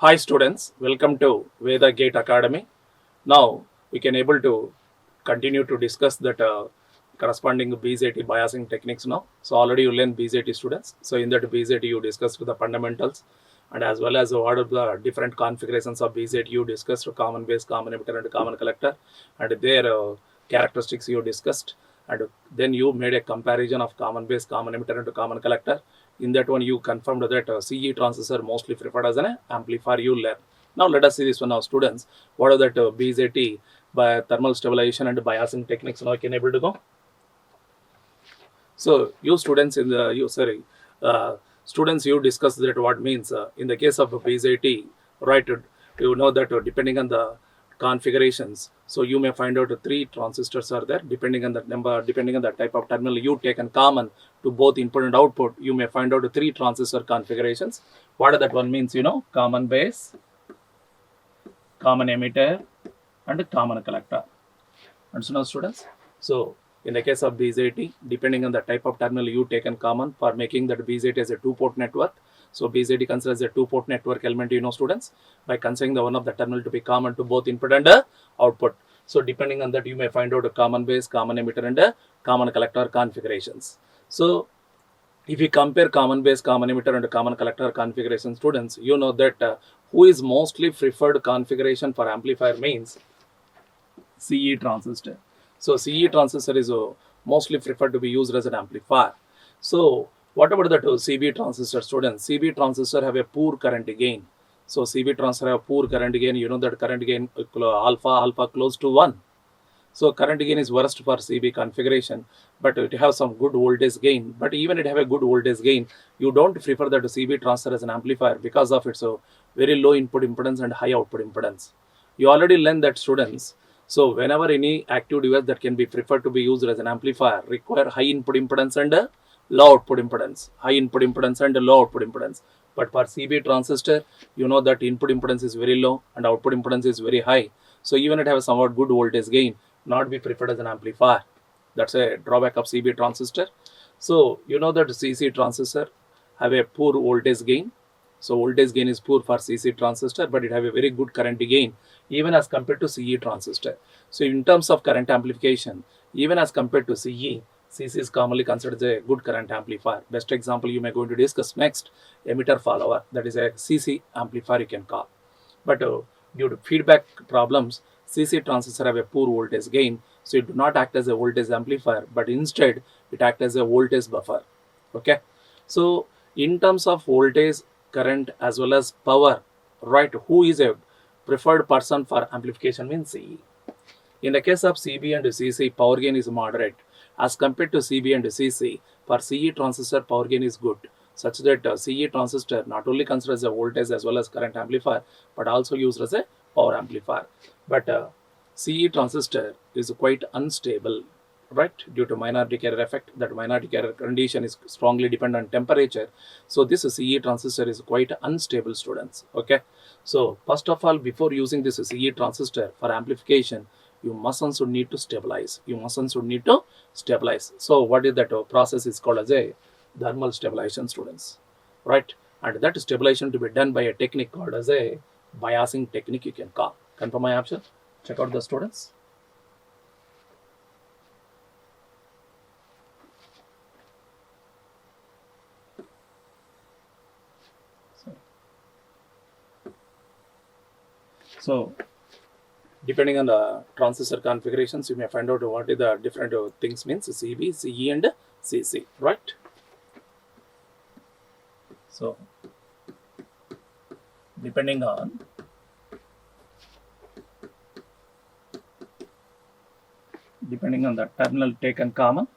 Hi students, welcome to Veda Gate Academy. Now we can able to continue to discuss that corresponding BZT biasing techniques now. So already you learned BZT students. So in that BZT you discussed the fundamentals and as well as what are the different configurations of BZT you discussed common base, common emitter and common collector and their characteristics you discussed and then you made a comparison of common base, common emitter and common collector. In that one you confirmed that CE transistor mostly preferred as an amplifier you learn. Now let us see this one now students. What are that BZT by thermal stabilization and biasing techniques now can able to go. So you students in the students you discuss that what means in the case of a BZT, right? You know that depending on the configurations, so you may find out three transistors are there depending on the number, depending on the type of terminal you take and common to both input and output. You may find out three transistor configurations. What are that one means? You know, common base, common emitter, and common collector. Understand now, students? So in the case of BZT, depending on the type of terminal you take in common for making that BZT as a two-port network. So BZT considers a two-port network element, you know, students, by considering the one of the terminal to be common to both input and output. So depending on that, you may find out a common base, common emitter, and a common collector configurations. So if you compare common base, common emitter, and common collector configuration, students, you know that who is mostly preferred configuration for amplifier means CE transistor. So CE transistor is mostly preferred to be used as an amplifier. So what about the CB transistor, students? CB transistor have a poor current gain. So CB transistor have poor current gain. You know that current gain alpha close to 1. So current gain is worst for CB configuration, but it have some good voltage gain. But even it have a good voltage gain, you don't prefer that CB transistor as an amplifier because of its very low input impedance and high output impedance. You already learned that, students. So whenever any active device that can be preferred to be used as an amplifier require high input impedance and low output impedance, high input impedance and low output impedance. But for CB transistor, you know that input impedance is very low and output impedance is very high. So even it has a somewhat good voltage gain, not be preferred as an amplifier. That's a drawback of CB transistor. So you know that CC transistor have a poor voltage gain. So voltage gain is poor for CC transistor, but it have a very good current gain even as compared to CE transistor. So in terms of current amplification, even as compared to CE, CC is commonly considered a good current amplifier. Best example you may going to discuss next, emitter follower, that is a CC amplifier you can call. But due to feedback problems, CC transistor have a poor voltage gain, so it do not act as a voltage amplifier, but instead it acts as a voltage buffer. Okay, so in terms of voltage, current as well as power, right? Who is a preferred person for amplification means CE. In the case of CB and CC, power gain is moderate as compared to CB and CC. For CE transistor, power gain is good, such that CE transistor not only considers a voltage as well as current amplifier, but also used as a power amplifier. But CE transistor is quite unstable, right? Due to minority carrier effect, that minority carrier condition is strongly dependent on temperature. So this CE transistor is quite unstable, students. Okay. So first of all, before using this CE transistor for amplification, you must and should need to stabilize. You must and should need to stabilize. So what is that process is called as a thermal stabilization, students, right? And that stabilization to be done by a technique called as a biasing technique you can call. Confirm my option. Check out the students. So depending on the transistor configurations, you may find out what is the different things means CB, CE and CC, right? So depending on the terminal taken common,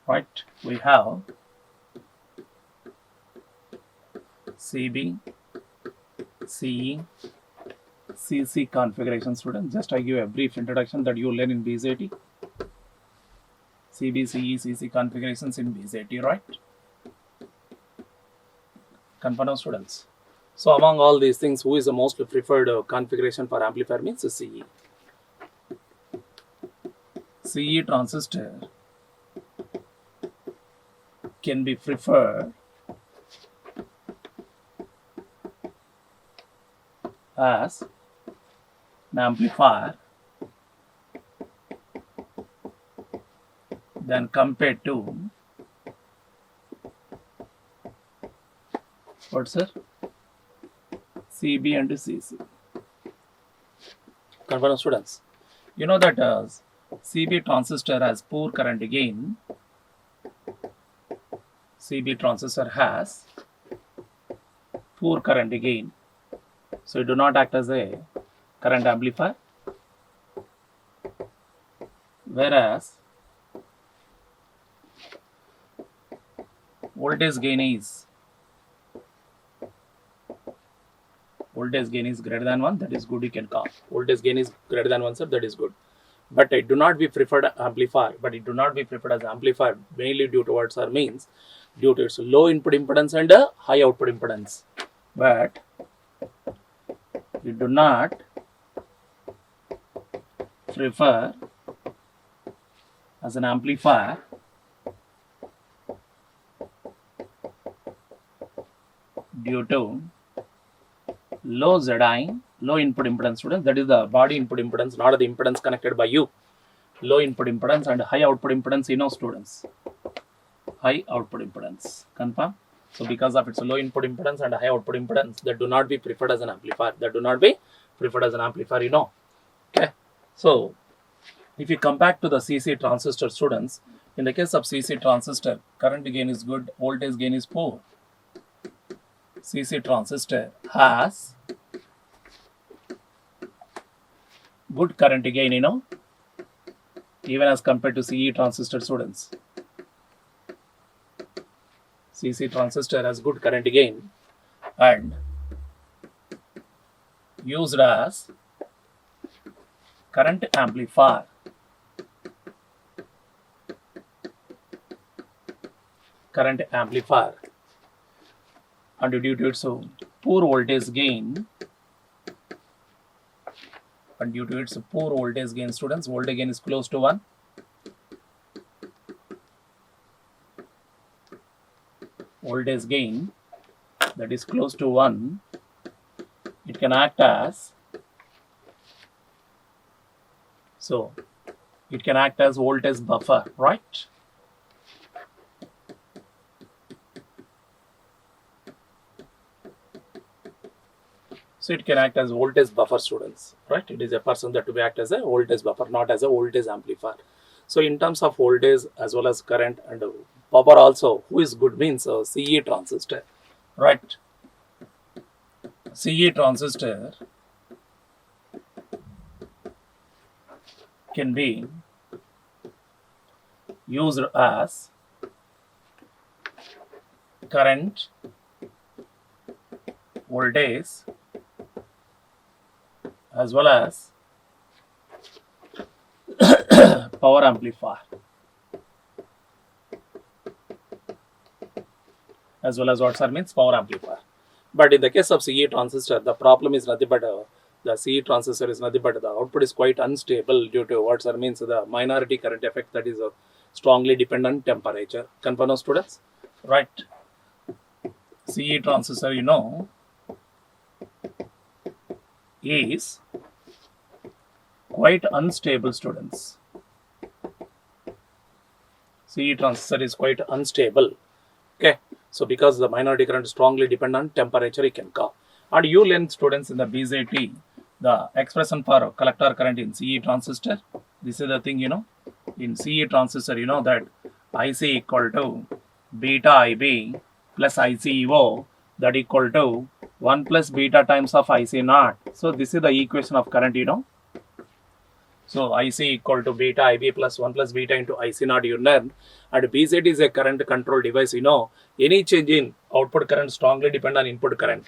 right? We have CB, CE, CC configuration, students. Just I give a brief introduction that you learn in BZT. CB, CE, CC configurations in BZT, right? Confirm, students. So among all these things, who is the most preferred configuration for amplifier means CE. CE transistor can be preferred as an amplifier than compared to what, sir? CB and CC. Confirm, students. You know that CB transistor has poor current gain. CB transistor has poor current gain, so it do not act as a current amplifier, whereas voltage gain is greater than 1, that is good, you can call. Voltage gain is greater than 1, sir, that is good. But it do not be preferred amplifier, as amplifier mainly due to what, sir, means due to its low input impedance and high output impedance. But we do not prefer as an amplifier due to low ZI, low input impedance, students. That is the body input impedance, not the impedance connected by you. Low input impedance and high output impedance, you know, students. High output impedance. Confirm? So because of its low input impedance and high output impedance, that do not be preferred as an amplifier. You know. Okay. So if you come back to the CC transistor, students, in the case of CC transistor, current gain is good, voltage gain is poor. CC transistor has good current gain, you know, even as compared to CE transistor, students. CC transistor has good current gain and used as current amplifier. And due to its poor voltage gain, students, voltage gain is close to 1. Voltage gain that is close to 1, it can act as, so it can act as voltage buffer, right? So it can act as voltage buffer, students, right? It is a person that to be act as a voltage buffer, not as a voltage amplifier. So in terms of voltage as well as current and power also, who is good means CE transistor, right? CE transistor can be used as current, voltage as well as power amplifier, as well as what, sir, means power amplifier. But in the case of CE transistor, the problem is nothing but the CE transistor is nothing but the output is quite unstable due to what, sir, means the minority current effect, that is strongly dependent temperature. Confirm, students, right? CE transistor, you know, is quite unstable, students. CE transistor is quite unstable. Okay, so because the minority current is strongly dependent on temperature, you can call. And you learn, students, in the BJT, the expression for collector current in CE transistor. This is the thing, you know, in CE transistor, you know that IC equal to beta IB plus ICEO, that equal to 1 plus beta times of IC naught. So this is the equation of current, you know. So IC equal to beta IB plus 1 plus beta into IC naught, you learn. And BZT is a current control device, you know. Any change in output current strongly depend on input current.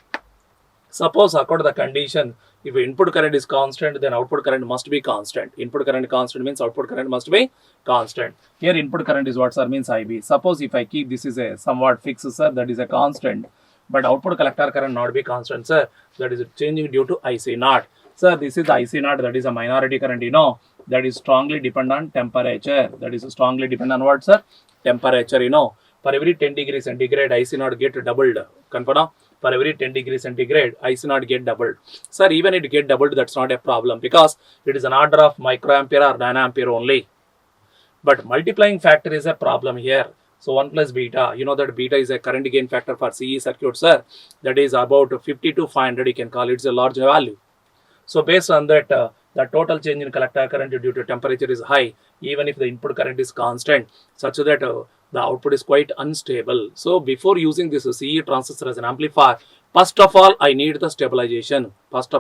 Suppose according to the condition, if input current is constant, then output current must be constant. Input current constant means output current must be constant. Here input current is what, sir, means IB. Suppose if I keep this is a somewhat fixed, sir, that is a constant. But output collector current not be constant, sir, that is changing due to IC naught. Sir, this is the IC naught, that is a minority current, you know. that is strongly depend on temperature. That is strongly depend on what, sir? Temperature, you know. For every 10 degrees centigrade, IC0 get doubled. Confirm? For every 10 degrees centigrade, IC0 get doubled. Sir, even it get doubled, that's not a problem because it is an order of microampere or nanoampere only. But multiplying factor is a problem here. So 1 plus beta, you know that beta is a current gain factor for CE circuit, sir. That is about 50 to 500, you can call it, it's a large value. So based on that, the total change in collector current due to temperature is high, even if the input current is constant, such that the output is quite unstable. So before using this CE transistor as an amplifier, first of all, I need the stabilization. What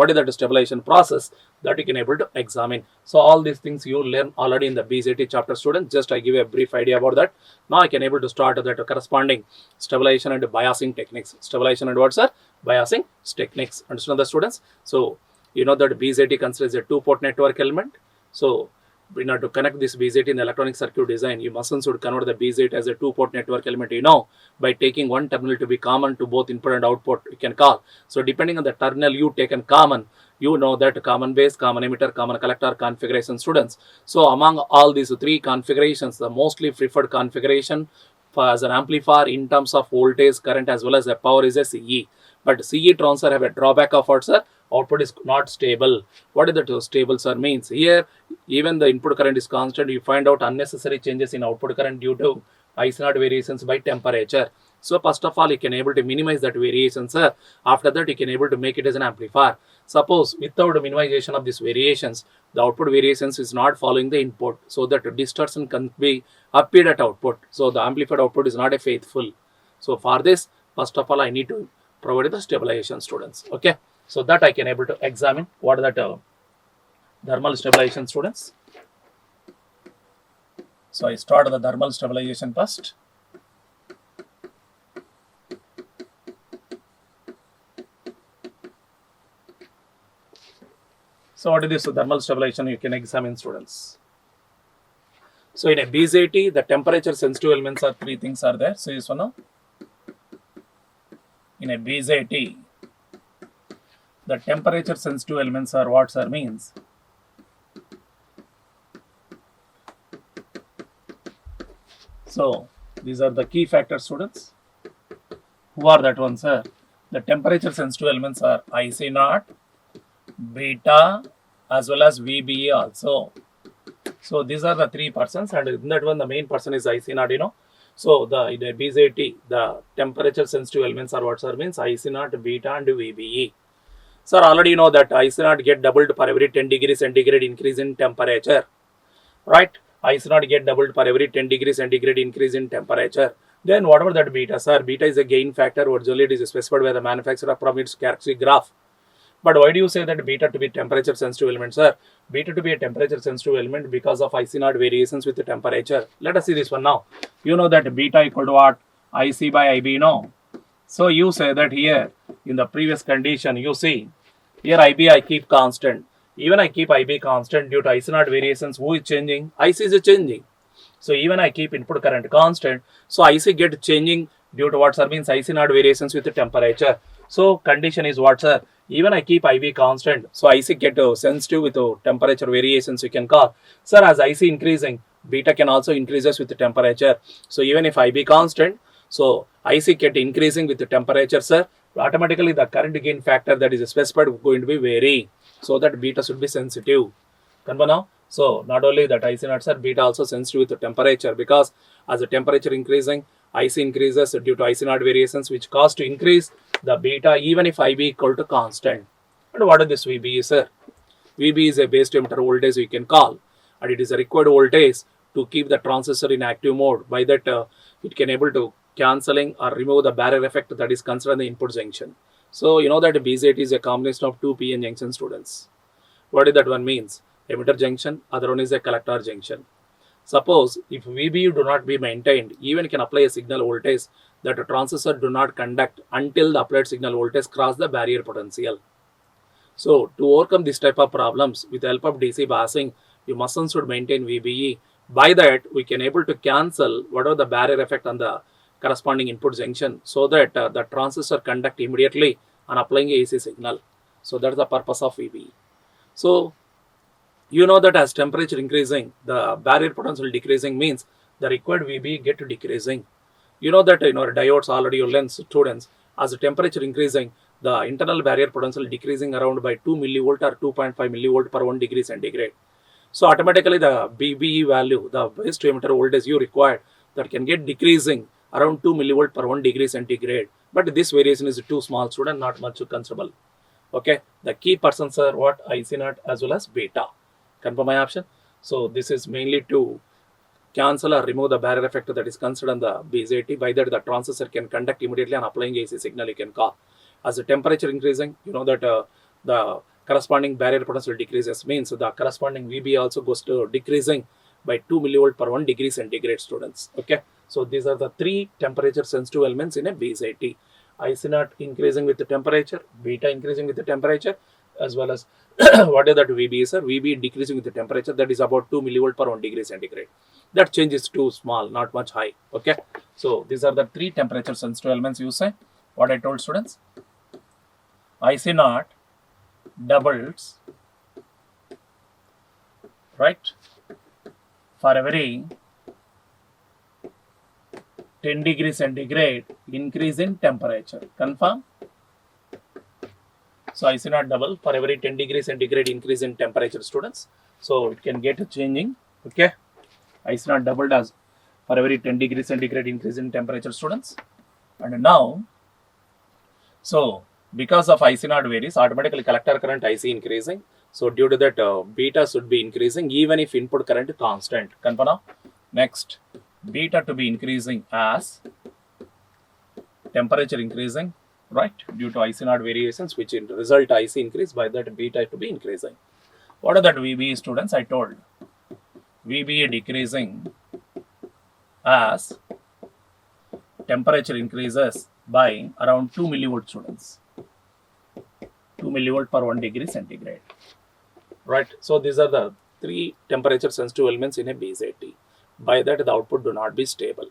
is that stabilization process that you can able to examine? So all these things you learn already in the BJT chapter, students. Just I give you a brief idea about that. Now I can able to start that corresponding stabilization and biasing techniques. Stabilization and what, sir? Biasing techniques. Understand the students? So you know that BJT considers a two-port network element. So in order to connect this BJT in the electronic circuit design, you must should convert the BJT as a two-port network element, you know, by taking one terminal to be common to both input and output, you can call. So depending on the terminal you taken common, you know that common base, common emitter, common collector configuration, students. So among all these three configurations, the mostly preferred configuration for as an amplifier in terms of voltage, current as well as the power is a CE. But CE transfer have a drawback of what, sir? Output is not stable. What is that stable, sir? Means here even the input current is constant, you find out unnecessary changes in output current due to IC0 variations by temperature. So first of all, you can able to minimize that variation, sir. After that, you can able to make it as an amplifier. Suppose without minimization of these variations, the output variations is not following the input, so that distortion can be appeared at output. So the amplified output is not a faithful. So for this, first of all, I need to provide the stabilization, students. Okay, so that I can able to examine what are that thermal stabilization, students. So I start the thermal stabilization first. So what is this thermal stabilization? You can examine, students. So in a BJT, the temperature sensitive elements are three things are there. So this one now. In a BJT, the temperature sensitive elements are what, sir? Means so these are the key factors, students. Who are that one, sir? The temperature sensitive elements are IC0, beta as well as VBE also. So these are the three persons, and in that one the main person is IC0, you know. So in a BJT, the temperature sensitive elements are what, sir? Means IC0, beta and VBE. Sir, already you know that IC0 get doubled for every 10 degrees centigrade increase in temperature, right? IC0 get doubled for every 10 degrees centigrade increase in temperature. Then whatever that beta, sir, beta is a gain factor. Originally it is specified by the manufacturer from its characteristic graph. But why do you say that beta to be temperature sensitive element, sir? Beta to be a temperature sensitive element because of IC0 variations with the temperature. Let us see this one now. You know that beta equal to what? IC by IB, no? So you say that here in the previous condition, you see here IB I keep constant. Even I keep IB constant due to IC0 variations. Who is changing? IC is changing. So even I keep input current constant. So IC get changing due to what, sir? Means IC0 variations with the temperature. So condition is what, sir? Even I keep IB constant. So IC get sensitive with temperature variations, you can call. Sir, as IC increasing, beta can also increases with the temperature. So even if IB constant, so IC get increasing with the temperature, sir, automatically the current gain factor that is specified going to be vary. So that beta should be sensitive. Confirm now? So not only that IC0, sir, beta also sensitive with the temperature, because as the temperature increasing, IC increases due to IC0 variations, which cause to increase the beta even if IB equal to constant. And what is this VB, sir? VB is a base emitter voltage, we can call, and it is a required voltage to keep the transistor in active mode. By that, it can able to cancelling or remove the barrier effect that is considered in the input junction. So you know that BJT is a combination of two PN junction, students. What is that one means? Emitter junction, other one is a collector junction. Suppose if VBU do not be maintained, even can apply a signal voltage that a transistor do not conduct until the applied signal voltage cross the barrier potential. So to overcome this type of problems with the help of DC biasing, you must and should maintain VBE. By that, we can able to cancel whatever the barrier effect on the corresponding input junction, so that the transistor conduct immediately on applying a AC signal. So that's the purpose of VBE. So You know that as temperature increasing, the barrier potential decreasing means the required VB get decreasing. You know that diodes already you learn students, as the temperature increasing, the internal barrier potential decreasing around by 2 millivolt or 2.5 millivolt per 1 degree centigrade. So automatically the BBE value, the base to emitter voltage you required, that can get decreasing around 2 millivolt per 1 degree centigrade. But this variation is too small, student, not much considerable. Okay, the key persons are what? IC naught as well as beta. Confirm my option. So this is mainly to cancel or remove the barrier effect that is considered on the BJT. By that, the transistor can conduct immediately on applying AC signal you can call. As the temperature increasing, you know that the corresponding barrier potential decreases, means the corresponding VB also goes to decreasing by 2 millivolt per 1 degree centigrade, students. Okay, so these are the three temperature sensitive elements in a BJT. IC naught increasing with the temperature, beta increasing with the temperature, as well as what is that VB, sir? VB decreasing with the temperature, that is about 2 millivolt per 1 degree centigrade. That change is too small, not much high. Okay, so these are the three temperature sensitive elements you say. What I told students, IC naught doubles, right, for every 10 degree centigrade increase in temperature. Confirm? So IC naught double for every 10 degree centigrade increase in temperature, students. So it can get a changing. Okay, IC naught doubled as for every 10 degree centigrade increase in temperature, students. And now, so because of IC naught varies, automatically collector current IC increasing. So due to that, beta should be increasing even if input current is constant. Confirm now? Next, beta to be increasing as temperature increasing, right, due to IC naught variations, which in result IC increase, by that beta to be increasing. What are that VB, students? I told VB decreasing as temperature increases by around 2 millivolt, students. 2 millivolt per 1 degree centigrade. Right. So these are the three temperature sensitive elements in a BJT. By that, the output do not be stable.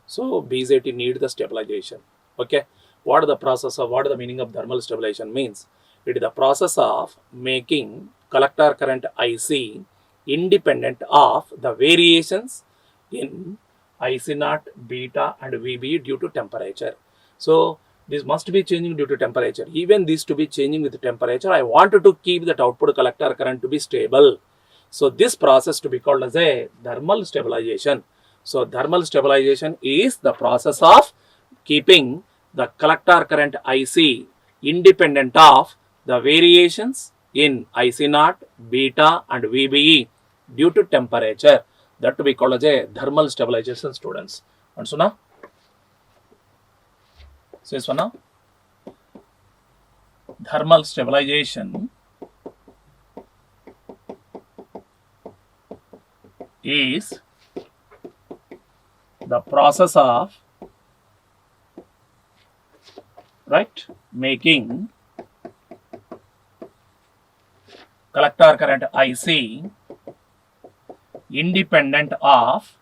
So BJT need the stabilization. Okay. What are the process of, what are the meaning of thermal stabilization means? It is the process of making collector current IC independent of the variations in IC naught, beta and VB due to temperature. So this must be changing due to temperature. Even this to be changing with temperature, I wanted to keep that output collector current to be stable. So this process to be called as a thermal stabilization. So thermal stabilization is the process of keeping the collector current IC independent of the variations in IC naught, beta and VBE due to temperature. That to be called as a thermal stabilization, students. And so now, so this one now, thermal stabilization is the process of, right, making collector current IC independent of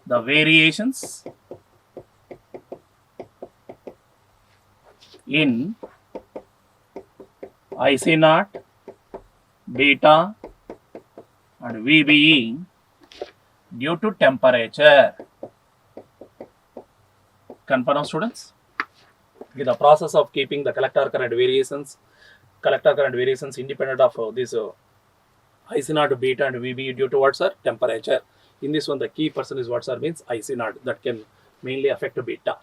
the variations in IC naught, beta and VBE due to temperature. Confirm, students? Okay, the process of keeping the collector current variations independent of this IC naught, beta and VBE due to what, sir? Temperature. In this one, the key person is what, sir? Means IC naught, that can mainly affect beta.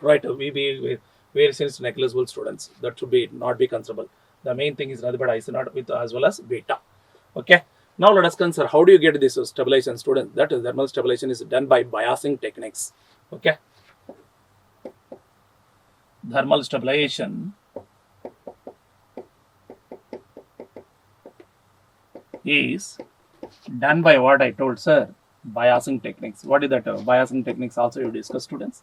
Right, VBE variations negligible, students. That should be not be considerable. The main thing is nothing but IC naught with as well as beta. Okay. Now let us consider how do you get this stabilization, students? That is thermal stabilization is done by biasing techniques. Okay. Thermal stabilization is done by what I told, sir? Biasing techniques. What is that? Biasing techniques also you discuss, students.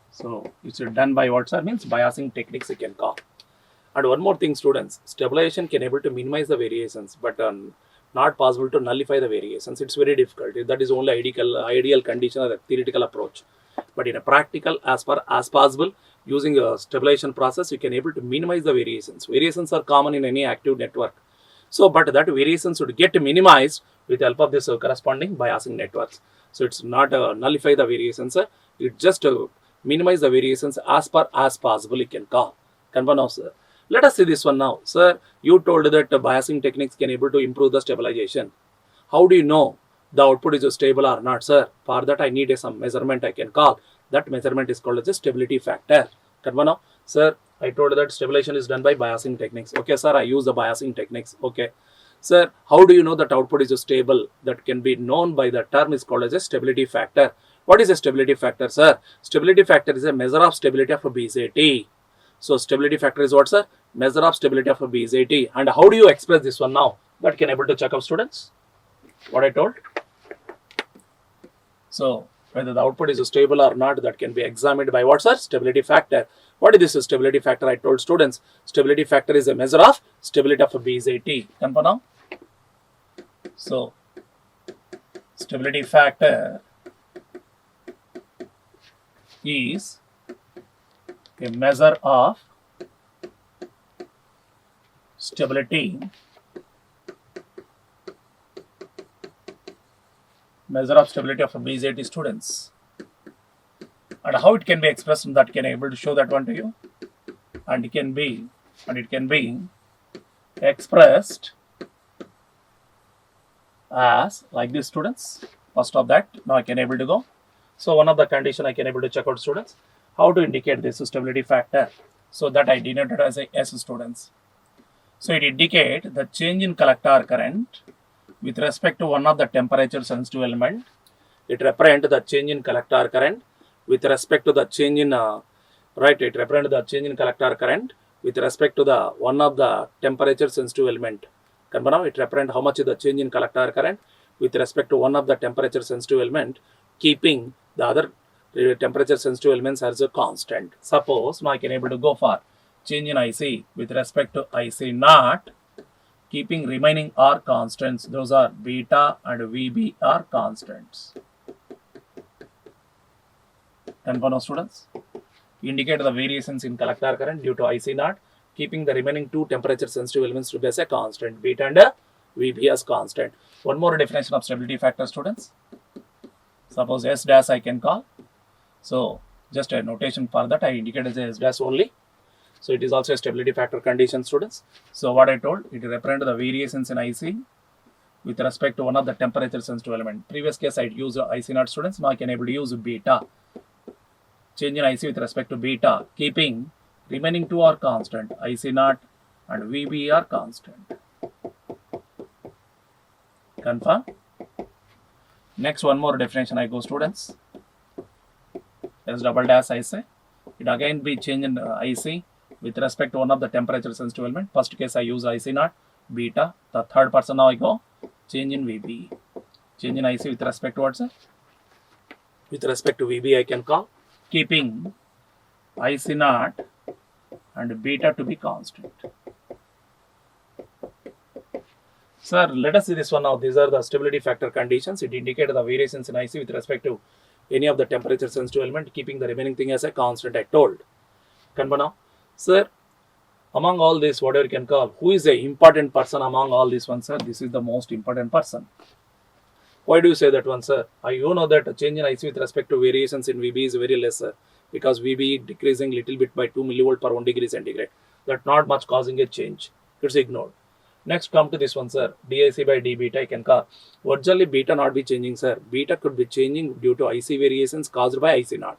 So it's done by what, sir? Means biasing techniques you can call. And one more thing, students, stabilization can able to minimize the variations, but not possible to nullify the variations. It's very difficult. That is only ideal condition or a theoretical approach. But in a practical, as far as possible, using a stabilization process, you can able to minimize the variations. Variations are common in any active network. So, but that variations would get minimized with the help of this corresponding biasing networks. So, it's not nullify the variations, it just minimize the variations as per as possible you can call. Confirm now, sir. Let us see this one now. Sir, you told that biasing techniques can able to improve the stabilization. How do you know the output is stable or not, sir? For that I need some measurement I can call. That measurement is called as a stability factor. Confirm now, sir. I told that stabilization is done by biasing techniques. Okay, sir, I use the biasing techniques. Okay. Sir, how do you know that output is stable? That can be known by the term is called as a stability factor. What is a stability factor, sir? Stability factor is a measure of stability of a BJT. So, stability factor is what, sir? Measure of stability of a BJT. And how do you express this one now? That can able to check out, students. What I told. So, whether the output is stable or not, that can be examined by what, sir? Stability factor. What is this stability factor? I told students, stability factor is a measure of stability of a BJT. Confirm now? So, stability factor is a measure of stability of a BJT, students. And how it can be expressed, that can able to show that one to you. And it can be expressed as like this, students. First of that, now I can able to go. So one of the condition I can able to check out, students, how to indicate this stability factor. So that I denoted as a S, students. So it indicate the change in collector current with respect to one of the temperature sensitive element. It represent the change in collector current with respect to the change in it represent the change in collector current with respect to the one of the temperature sensitive element. Now it represent how much is the change in collector current with respect to one of the temperature sensitive element, keeping the other temperature sensitive elements as a constant. Suppose now I can able to go for change in IC with respect to IC naught, keeping remaining are constants. Those are beta and VB are constants. Confirm now, students. Indicate the variations in collector current due to IC naught, keeping the remaining two temperature sensitive elements to be as a constant, beta and VB as constant. One more definition of stability factor, students. Suppose S dash I can call. So just a notation for that, I indicate as a S dash only. So it is also a stability factor condition, students. So what I told, it represents the variations in IC with respect to one of the temperature sensitive element. Previous case I used IC naught, students. Now I can able to use beta. Change in IC with respect to beta, keeping remaining two are constant, IC naught and VB are constant. Confirm. Next, one more definition I go, students. S double dash I say. It again be change in IC with respect to one of the temperature sensitive element. First case I use IC naught, beta. The third person now I go change in VB. Change in IC with respect to what, sir? With respect to VB I can call, keeping IC naught and beta to be constant. Sir, let us see this one now. These are the stability factor conditions. It indicates the variations in IC with respect to any of the temperature sensitive element, keeping the remaining thing as a constant, I told. Confirm now. Sir, among all this, whatever you can call, who is the important person among all these ones, sir? This is the most important person. Why do you say that one, sir? You know that a change in IC with respect to variations in VB is very less, sir, because VB decreasing little bit by 2 millivolt per 1 degree centigrade. That not much causing a change. It's ignored. Next, come to this one, sir. DIC by D beta I can call. Originally, beta not be changing, sir. Beta could be changing due to IC variations caused by IC naught.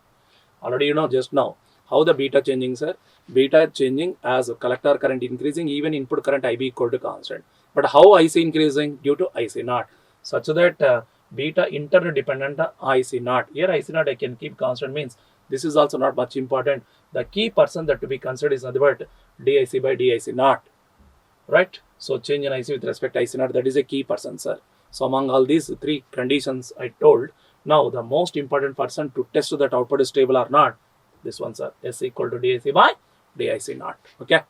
Already you know just now. How the beta changing, sir? Beta changing as collector current increasing, even input current IB equal to constant. But how IC increasing? Due to IC naught. Such that beta interdependent IC naught. Here IC naught I can keep constant means this is also not much important. The key person that to be considered is nothing but DIC by DIC naught. Right? So change in IC with respect to IC naught, that is a key person, sir. So among all these three conditions I told, now the most important person to test that output is stable or not, this one, sir, S equal to DIC by DIC naught. Okay,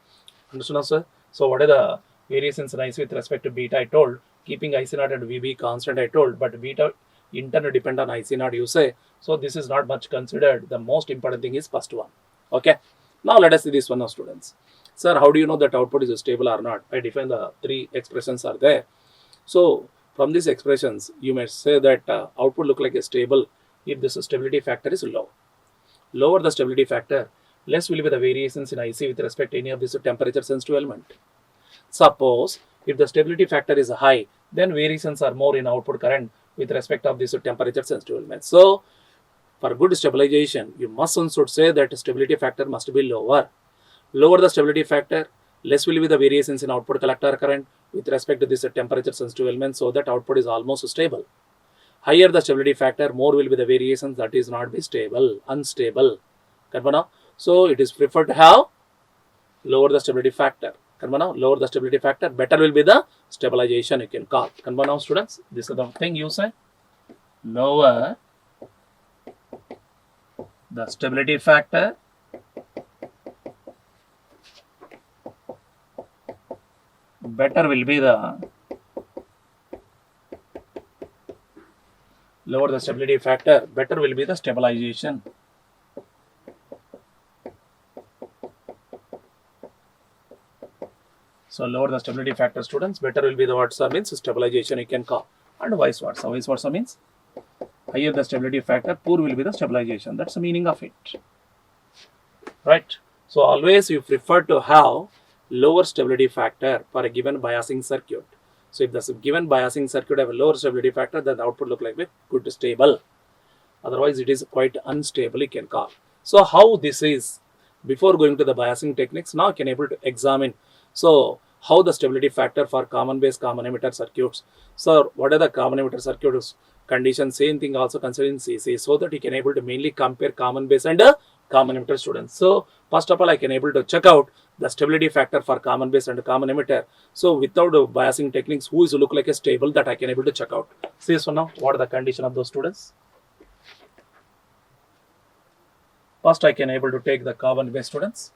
understood now, sir? So what are the variations in IC with respect to beta I told, keeping IC naught and VB constant I told, but beta interdependent on IC naught you say. So this is not much considered. The most important thing is first one. Okay. Now let us see this one now, students. Sir, how do you know that output is stable or not? I define the three expressions are there. So from these expressions, you may say that output look like a stable if the stability factor is low. Lower the stability factor, less will be the variations in IC with respect to any of this temperature sensitive element. Suppose if the stability factor is high, then variations are more in output current with respect of this temperature sensitive element. So for good stabilization, you must and should say that stability factor must be lower. Lower the stability factor, less will be the variations in output collector current with respect to this temperature sensitive element, so that output is almost stable. Higher the stability factor, more will be the variations that is not be stable, unstable. So it is preferred to have lower the stability factor. Lower the stability factor, better will be the stabilization you can call. Students, this is the thing you say. Lower the stability factor, better will be the lower the stability factor, better will be the stabilization. So lower the stability factor, students, better will be the what sir means stabilization you can call, and vice versa. Vice versa means higher the stability factor, poor will be the stabilization. That's the meaning of it, right? So always you prefer to have lower stability factor for a given biasing circuit. So if the given biasing circuit have a lower stability factor, then the output look like a good stable. Otherwise, it is quite unstable you can call. So how this is, before going to the biasing techniques, now you can able to examine. So how the stability factor for common base common emitter circuits. So what are the common emitter circuits conditions? Same thing also considered in CC, so that you can able to mainly compare common base and common emitter, students. So first of all, I can able to check out the stability factor for common base and common emitter. So without biasing techniques, who is look like a stable, that I can able to check out. See, so now what are the condition of those, students? First, I can able to take the common base, students,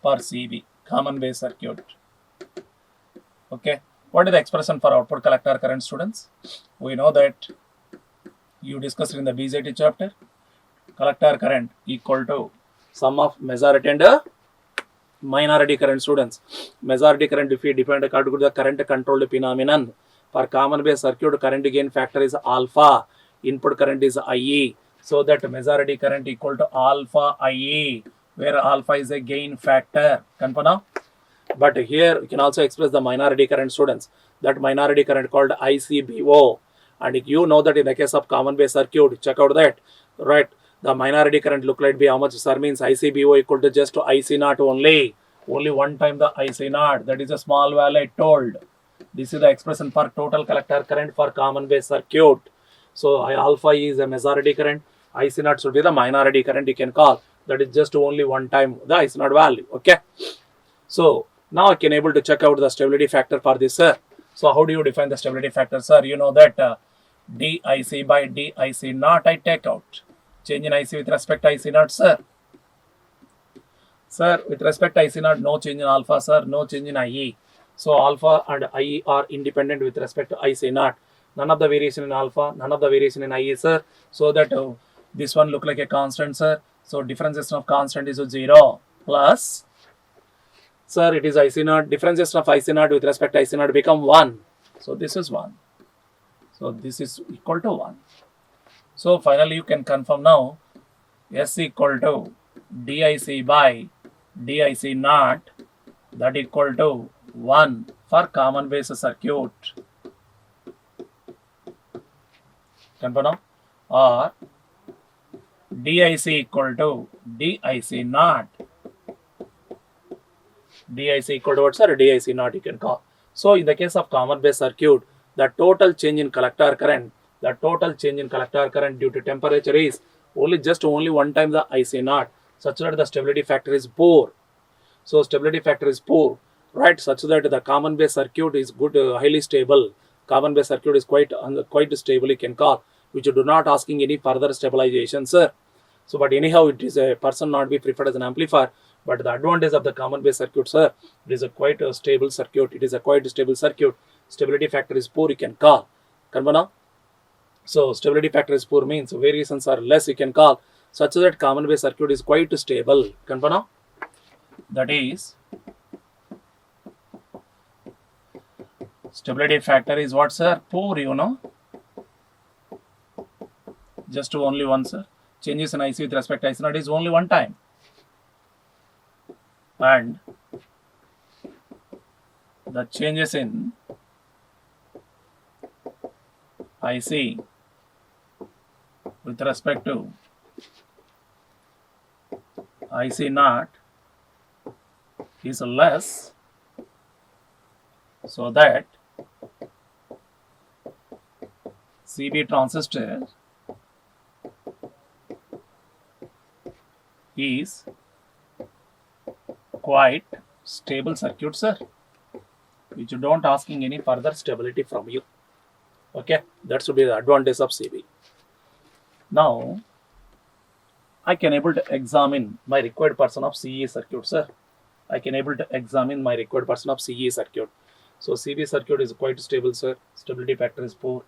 for CB, common base circuit. Okay, what is the expression for output collector current, students? We know that you discussed in the BJT chapter. Collector current equal to sum of majority and minority current, students. Majority current, if we define according to the current controlled phenomenon, for common base circuit, current gain factor is alpha, input current is IE, so that majority current equal to alpha IE, where alpha is a gain factor. Confirm now? But here you can also express the minority current, students. That minority current called ICBO, and you know that in the case of common base circuit, check out that, right? The minority current look like be how much, sir, means ICBO equal to just to IC naught only one time the IC naught, that is a small value I told. This is the expression for total collector current for common base circuit. So alpha is a majority current, IC naught should be the minority current you can call, that is just only one time the IC naught value. Okay, so now I can able to check out the stability factor for this, sir. So how do you define the stability factor, sir? You know that DIC by DIC naught I take out. Change in IC with respect to IC naught, sir. Sir, with respect to IC naught, no change in alpha, sir, no change in IE. So alpha and IE are independent with respect to IC naught. None of the variation in alpha, none of the variation in IE, sir. So that this one look like a constant, sir. So differentiation of constant is 0 plus, sir, it is IC naught. Differentiation of IC naught with respect to IC naught become 1. So this is 1. So this is equal to 1. So finally you can confirm now S equal to DIC by DIC naught, that equal to 1 for common base circuit. Confirm now? Or DIC equal to DIC naught. DIC equal to what, sir? DIC naught you can call. So in the case of common base circuit, the total change in collector current, due to temperature is only one time the IC naught, such that the stability factor is poor. So stability factor is poor, right? Such that the common base circuit is good, highly stable. Common base circuit is quite stable you can call, which you do not asking any further stabilization, sir. So but anyhow, it is a person not be preferred as an amplifier. But the advantage of the common base circuit, sir, it is a quite a stable circuit. It is a quite stable circuit. Stability factor is poor you can call. Confirm now? So stability factor is poor means variations are less you can call. such that common base circuit is quite stable. Confirm? That is, stability factor is what, sir? Poor, you know. Just only one, sir. Changes in IC with respect to IC naught is only one time. And the changes in IC with respect to IC naught is less, so that CB transistor is quite stable circuit, sir, which you don't asking any further stability from you. Okay, that should be the advantage of CB. Now, I can able to examine my required person of CE circuit, sir. I can able to examine my required person of CE circuit. So CB circuit is quite stable, sir. Stability factor is poor.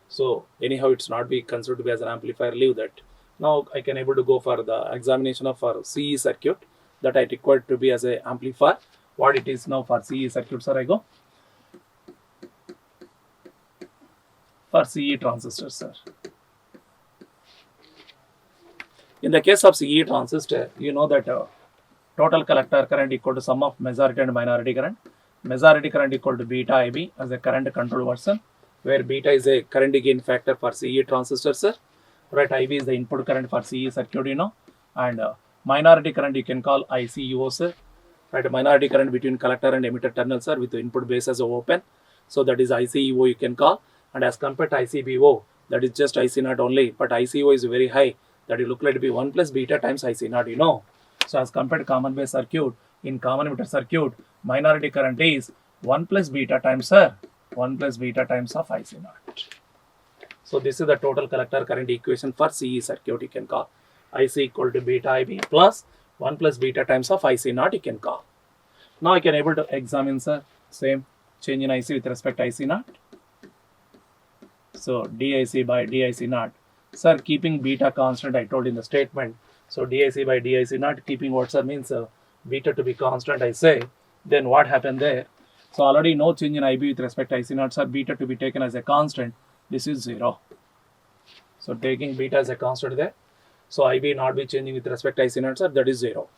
So anyhow, it's not be considered to be as an amplifier. Leave that. Now I can able to go for the examination of our CE circuit that I required to be as a amplifier. What it is now for CE circuit, sir? I go for CE transistor, sir. In the case of CE transistor, you know that total collector current equal to sum of majority and minority current. Majority current equal to beta IB as a current control version, where beta is a current gain factor for CE transistor, sir. Right, IB is the input current for CE circuit, you know, and minority current you can call ICUO, sir. Right, minority current between collector and emitter terminals, sir, with the input base as open. So that is ICUO you can call, and as compared to ICBO, that is just IC naught only, but ICO is very high. That will look like to be 1 plus beta times IC naught, you know. So as compared to common base circuit, in common emitter circuit, minority current is 1 plus beta times, sir, 1 plus beta times of IC naught. So this is the total collector current equation for CE circuit you can call. IC equal to beta IB plus 1 plus beta times of IC naught you can call. Now I can able to examine, sir, same change in IC with respect to IC naught. So DIC by DIC naught. Sir, keeping beta constant, I told in the statement. So DIC by DIC naught, keeping what, sir, means beta to be constant, I say. Then what happened there? So already no change in IB with respect to IC naught, sir, beta to be taken as a constant. This is 0. So taking beta as a constant there. So IB not be changing with respect to IC naught, sir, that is 0.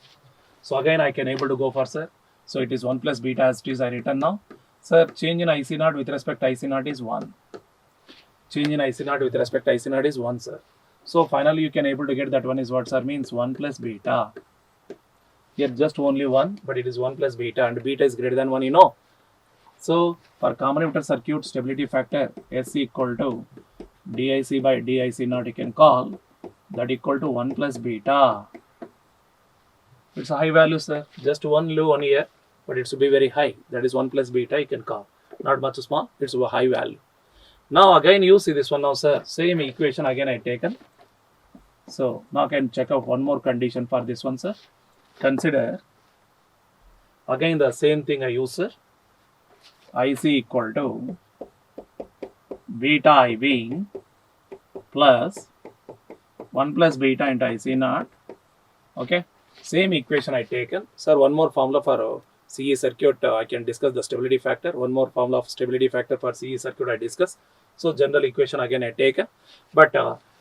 So again I can able to go for, sir. So it is 1 plus beta as it is I written now. Sir, change in IC naught with respect to IC naught is 1. Change in IC naught with respect to IC naught is 1, sir. So finally you can able to get that one is what, sir, means 1 plus beta. Here just only 1, but it is 1 plus beta, and beta is greater than 1, you know. So for common emitter circuit, stability factor S equal to DIC by DIC naught you can call that equal to 1 plus beta. It's a high value, sir. Just one low 1 here, but it should be very high. That is 1 plus beta you can call. Not much small, it's a high value. Now again you see this one now, sir. Same equation again I taken. So now I can check out one more condition for this one, sir. Consider again the same thing I use, sir. IC equal to beta IB plus 1 plus beta into IC naught. Okay, same equation I taken. Sir, one more formula for CE circuit I can discuss the stability factor. One more formula of stability factor for CE circuit I discuss. So general equation again I taken, but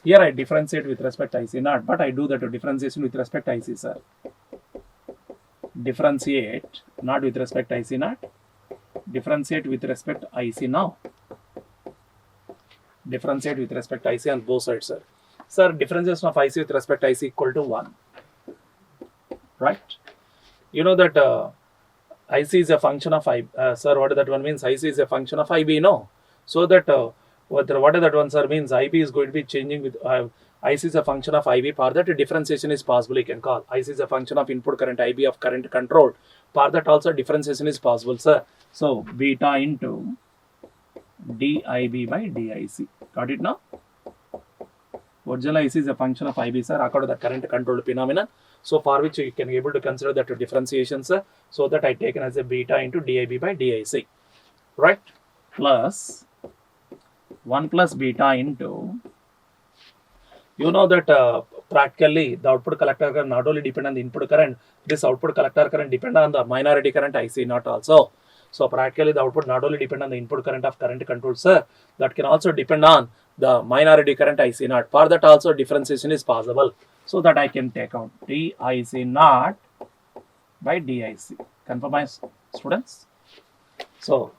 here I differentiate with respect to IC naught, but I do that differentiation with respect to IC, sir. Differentiate not with respect to IC naught, differentiate with respect to IC now. Differentiate with respect to IC on both sides, sir. Sir, differentiation of IC with respect to IC equal to 1. Right? You know that IC is a function of IB. Sir, what that one means? IC is a function of IB, no? So that what that one, sir, means IB is going to be changing with IC is a function of IB. For that differentiation is possible, you can call. IC is a function of input current IB of current control. For that also differentiation is possible, sir. So beta into DIB by DIC. Got it now? Original IC is a function of IB, sir, according to the current controlled phenomenon. So for which you can be able to consider that differentiation, sir. So that I taken as a beta into DIB by DIC. Right? Plus 1 plus beta into, You know that practically the output collector current not only depend on the input current, this output collector current depend on the minority current IC not also. So practically the output not only depend on the input current of current control sir, that can also depend on the minority current IC naught. For that also differentiation is possible. So that I can take out DIC naught by DIC. Confirm my students? So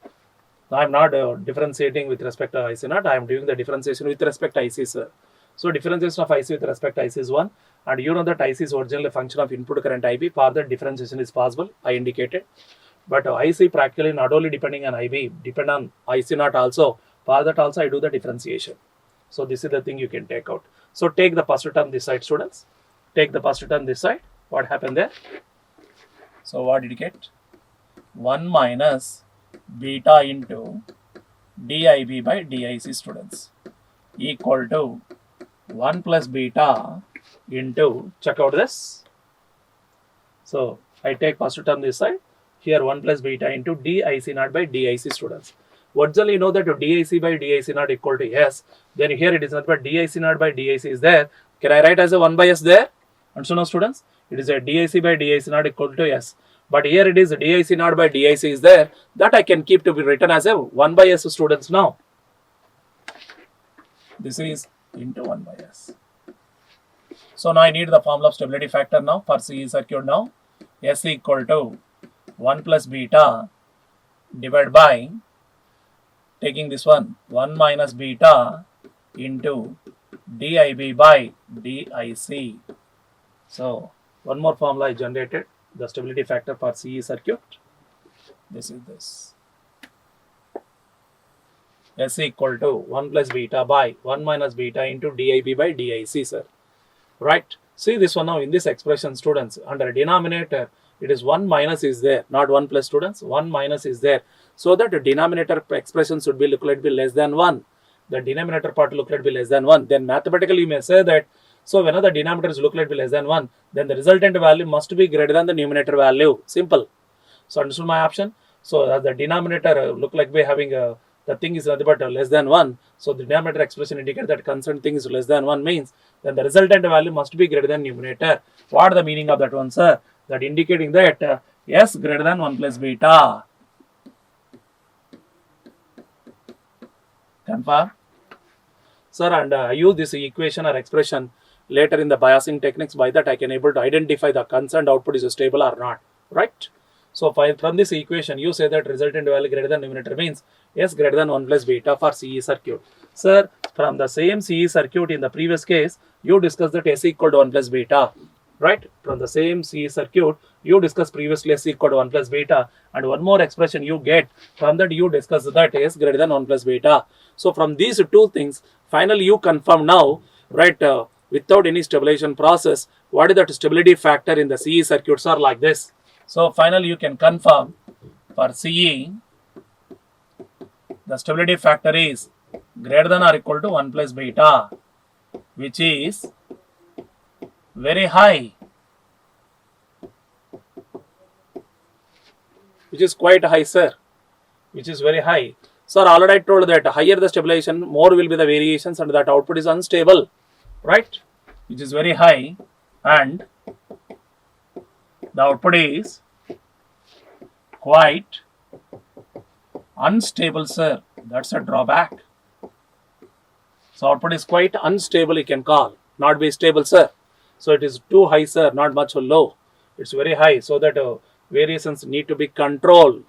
I am not differentiating with respect to IC naught. I am doing the differentiation with respect to IC sir. So differentiation of IC with respect to IC is 1, and you know that IC is originally a function of input current IB. For that differentiation is possible, I indicated. But IC practically not only depending on IB, depend on IC naught also. For that also I do the differentiation. So this is the thing you can take out. So take the first term this side, students. Take the first term this side. What happened there? So what did you get? 1 minus beta into DIB by DIC, students, equal to 1 plus beta into, check out this. So I take first term this side. Here 1 plus beta into DIC naught by DIC, students. Originally you know that DIC by DIC naught equal to S. Then here it is not, but DIC naught by DIC is there. Can I write as a 1 by S there? And so now students, it is a DIC by DIC naught equal to S. But here it is DIC naught by DIC is there. That I can keep to be written as a 1 by S, students now. This is into 1 by S. So now I need the formula of stability factor now for CE circuit now. S equal to 1 plus beta divided by, taking this one, 1 minus beta into DIB by DIC. So one more formula I generated, the stability factor for CE circuit. This is this. S equal to 1 plus beta by 1 minus beta into DIB by DIC, sir. Right? See this one now in this expression, students, under denominator, it is 1 minus is there, not 1 plus, students. 1 minus is there. So that the denominator expression should be look like be less than 1. The denominator part look like be less than 1. Then mathematically you may say that, so whenever the denominators look like be less than 1, then the resultant value must be greater than the numerator value. Simple. So understood my option? So as the denominator look like be having a, the thing is nothing but less than 1. So the denominator expression indicates that concerned thing is less than 1 means then the resultant value must be greater than numerator. What is the meaning of that one, sir? That indicating that S greater than 1 plus beta. Confirm? Sir, and I use this equation or expression later in the biasing techniques. By that I can able to identify the concerned output is stable or not. Right? So from this equation you say that resultant value greater than numerator means S greater than 1 plus beta for CE circuit. Sir, from the same CE circuit in the previous case you discussed that S equal to 1 plus beta. Right? From the same CE circuit you discussed previously S equal to 1 plus beta, and one more expression you get from that you discuss that S greater than 1 plus beta. So from these two things finally you confirm now, right, without any stabilization process, what is that stability factor in the CE circuits are like this. So finally you can confirm for CE the stability factor is greater than or equal to 1 plus beta, which is very high, which is quite high, sir, which is very high. Sir, already I told that higher the stabilization, more will be the variations and that output is unstable, right, which is very high, and the output is quite unstable, sir. That's a drawback. So output is quite unstable, you can call, not be stable, sir. So it is too high, sir, not much low. It's very high, so that variations need to be controlled.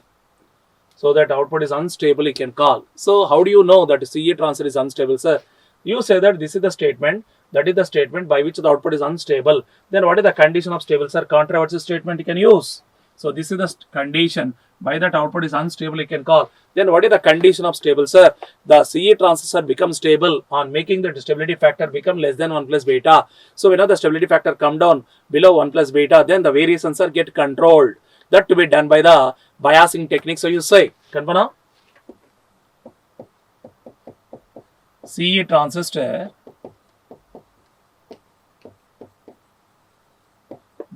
So that output is unstable, you can call. So how do you know that CE transistor is unstable, sir? You say that this is the statement, that is the statement by which the output is unstable. Then what is the condition of stable, sir? Controversial statement you can use. So this is the condition by that output is unstable, you can call. Then what is the condition of stable, sir? The CE transistor becomes stable on making the stability factor become less than 1 plus beta. So whenever the stability factor come down below 1 plus beta, then the variations are get controlled. That to be done by the biasing technique. So you say, Kanpana, CE transistor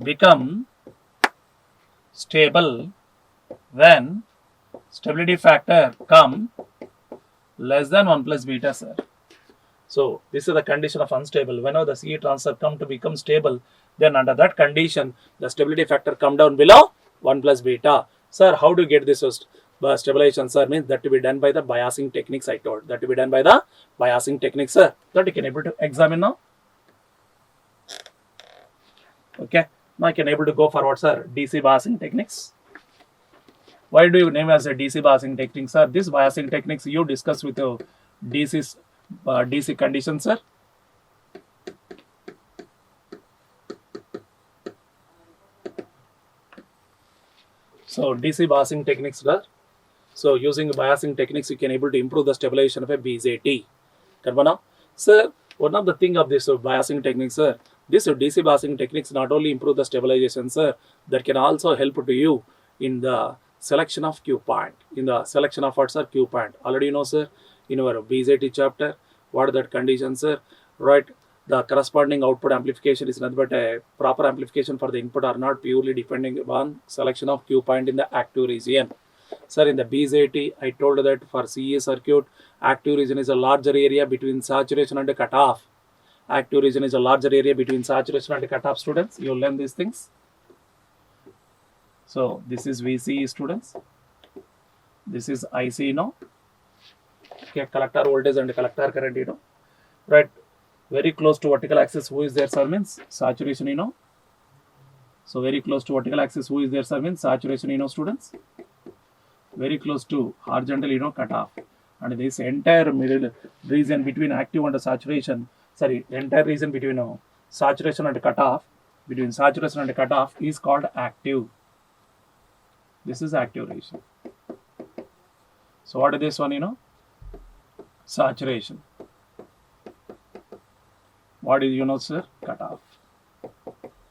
become stable when stability factor come less than 1 plus beta, sir. So this is the condition of unstable. Whenever the CE transfer come to become stable, then under that condition, the stability factor come down below 1 plus beta. Sir, how do you get this stabilization, sir? Means that to be done by the biasing techniques I told. That to be done by the biasing techniques, sir. That you can able to examine now. Okay. Now I can able to go forward, sir. DC biasing techniques. Why do you name as a DC biasing technique, sir? This biasing techniques you discuss with your DC conditions, sir. So DC biasing techniques, sir. So using biasing techniques, you can able to improve the stabilization of a BZT. Karvana, sir. One of the thing of this biasing techniques, sir. This DC biasing techniques not only improve the stabilization, sir, that can also help to you in the selection of Q point. In the selection of what, sir? Q point. Already you know, sir, in our BZT chapter, what are that conditions, sir? Right. The corresponding output amplification is nothing but a proper amplification for the input are not purely depending on selection of Q point in the active region. Sir, in the BZT, I told that for CE circuit, active region is a larger area between saturation and cutoff. Active region is a larger area between saturation and cutoff, students. You will learn these things. So this is VCE, students. This is IC, you know. Okay, collector voltage and collector current, you know. Right. Very close to vertical axis, who is there, sir? Means saturation, you know. So very close to vertical axis, who is there, sir? Means saturation, you know, students. Very close to horizontal, you know, cutoff. And this entire middle region between active and saturation, sorry, entire region between saturation and cutoff, between saturation and cutoff is called active. This is active region. So what is this one, you know? Saturation. What is, you know, sir? Cutoff.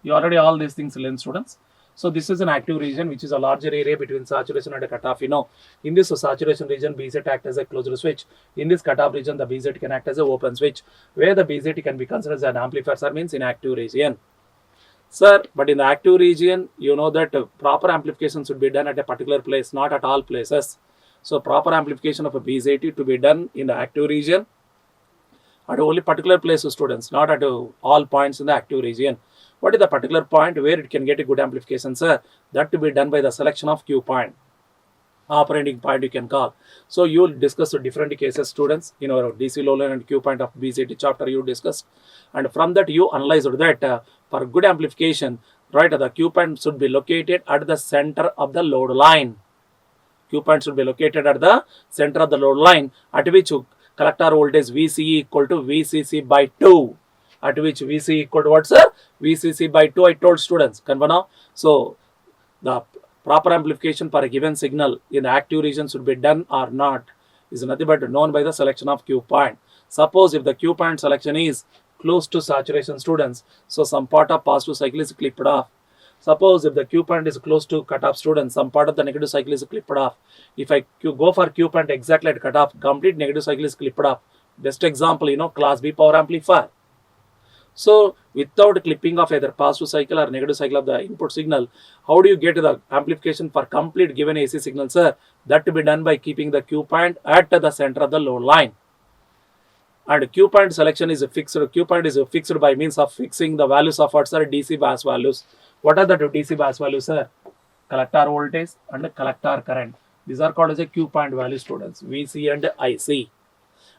You already all these things learn, students. So this is an active region which is a larger area between saturation and cutoff. You know, in this saturation region, BZT act as a closed switch. In this cutoff region, the BZT can act as an open switch, where the BZT can be considered as an amplifier, sir, means in active region. Sir, but in the active region, you know that proper amplification should be done at a particular place, not at all places. So proper amplification of a BZT to be done in the active region at only particular places, students, not at all points in the active region. What is the particular point where it can get a good amplification, sir? That to be done by the selection of Q point. Operating point you can call. So you will discuss different cases, students, in our DC low line and Q point of BZT chapter you discussed. And from that you analyzed that for good amplification, right, the Q point should be located at the center of the load line. Q point should be located at the center of the load line, at which collector voltage VCE equal to VCC by 2. At which VC equal to what, sir? VCC by 2, I told students. Convana. So the proper amplification for a given signal in the active region should be done or not is nothing but known by the selection of Q point. Suppose if the Q point selection is close to saturation, students, so some part of positive cycle is clipped off. Suppose if the Q point is close to cutoff, students, some part of the negative cycle is clipped off. If I go for Q point exactly at cutoff, complete negative cycle is clipped off. Best example, you know, class B power amplifier. So without clipping of either positive cycle or negative cycle of the input signal, how do you get the amplification for complete given AC signal, sir? That to be done by keeping the Q point at the center of the load line. And Q point selection is fixed. Q point is fixed by means of fixing the values of what, sir? DC bias values. What are the DC bias values, sir? Collector voltage and collector current. These are called as a Q point value, students, VC and IC.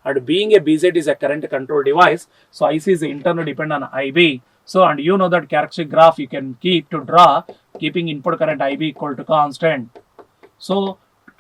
And being a BZT is a current control device, so IC is internal depend on IB. So, and you know that characteristic graph you can keep to draw, keeping input current IB equal to constant. So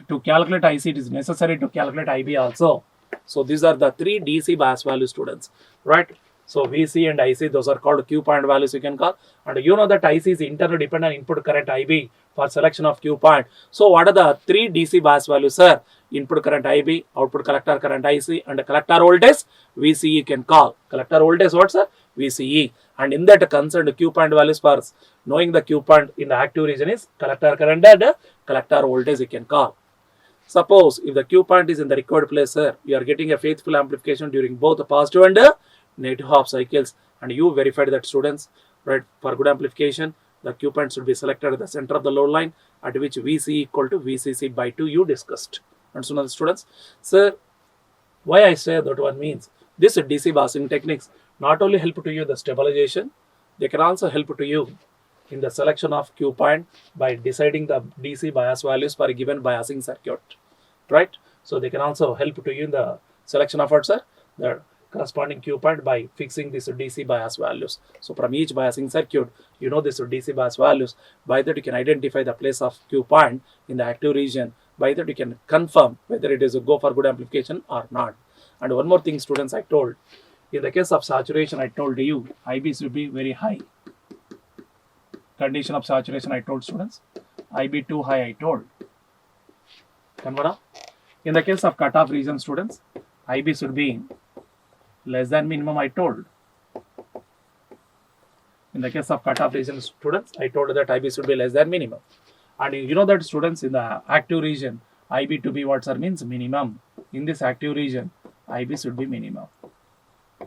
to calculate IC, it is necessary to calculate IB also. So these are the three DC bias value, students, right? So VC and IC, those are called Q point values you can call. And you know that IC is internal depend on input current IB for selection of Q point. So what are the three DC bias values, sir? Input current IB, output collector current IC, and collector voltage VCE you can call. Collector voltage what, sir? VCE. And in that concerned Q point values for knowing the Q point in the active region is collector current and collector voltage you can call. Suppose if the Q point is in the required place, sir, you are getting a faithful amplification during both the positive and negative half cycles, and you verified that, students, right? For good amplification, the Q point should be selected at the center of the load line, at which VC equal to VCC by 2 you discussed. And so now, students, sir, why I say that one means This DC biasing techniques not only help to you the stabilization, they can also help to you in the selection of Q point by deciding the DC bias values for a given biasing circuit, right? So they can also help to you in the selection of what, sir? The corresponding Q point by fixing these DC bias values. So from each biasing circuit, you know this DC bias values. By that you can identify the place of Q point in the active region. By that you can confirm whether it is a go for good amplification or not. And one more thing, students, I told, in the case of saturation, I told you IB should be very high. Condition of saturation, I told students, IB too high, I told. In the case of cutoff region, students, IB should be less than minimum, I told. In the case of cutoff region, students, I told that IB should be less than minimum. And you know that, students, in the active region, IB to be what, sir, means minimum. In this active region, IB should be minimum.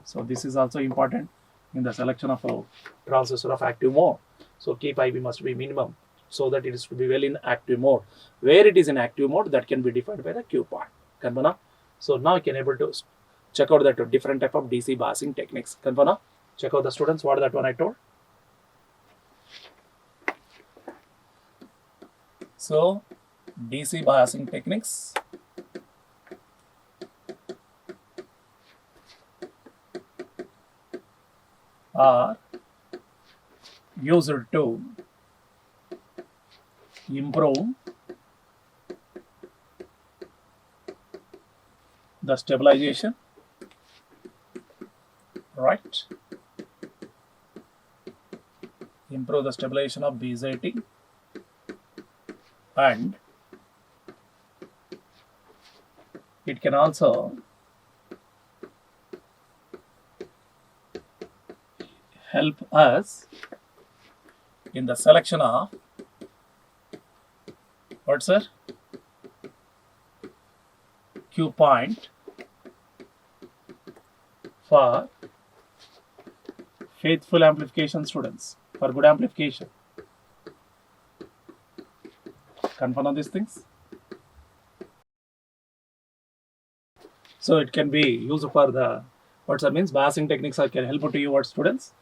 So this is also important in the selection of a transistor of active mode. So keep IB must be minimum so that it is to be well in active mode. Where it is in active mode, that can be defined by the Q point. Confirm? So now you can able to check out that different type of DC biasing techniques. Confirm? Check out the students, what that one I told. So DC biasing techniques are used to improve the stabilization, right? Improve the stabilization of BJT, and it can also help us in the selection of what, sir? Q point for faithful amplification, students, for good amplification. Confirm on these things. So it can be used for the what, sir, means biasing techniques can help to you, what, students?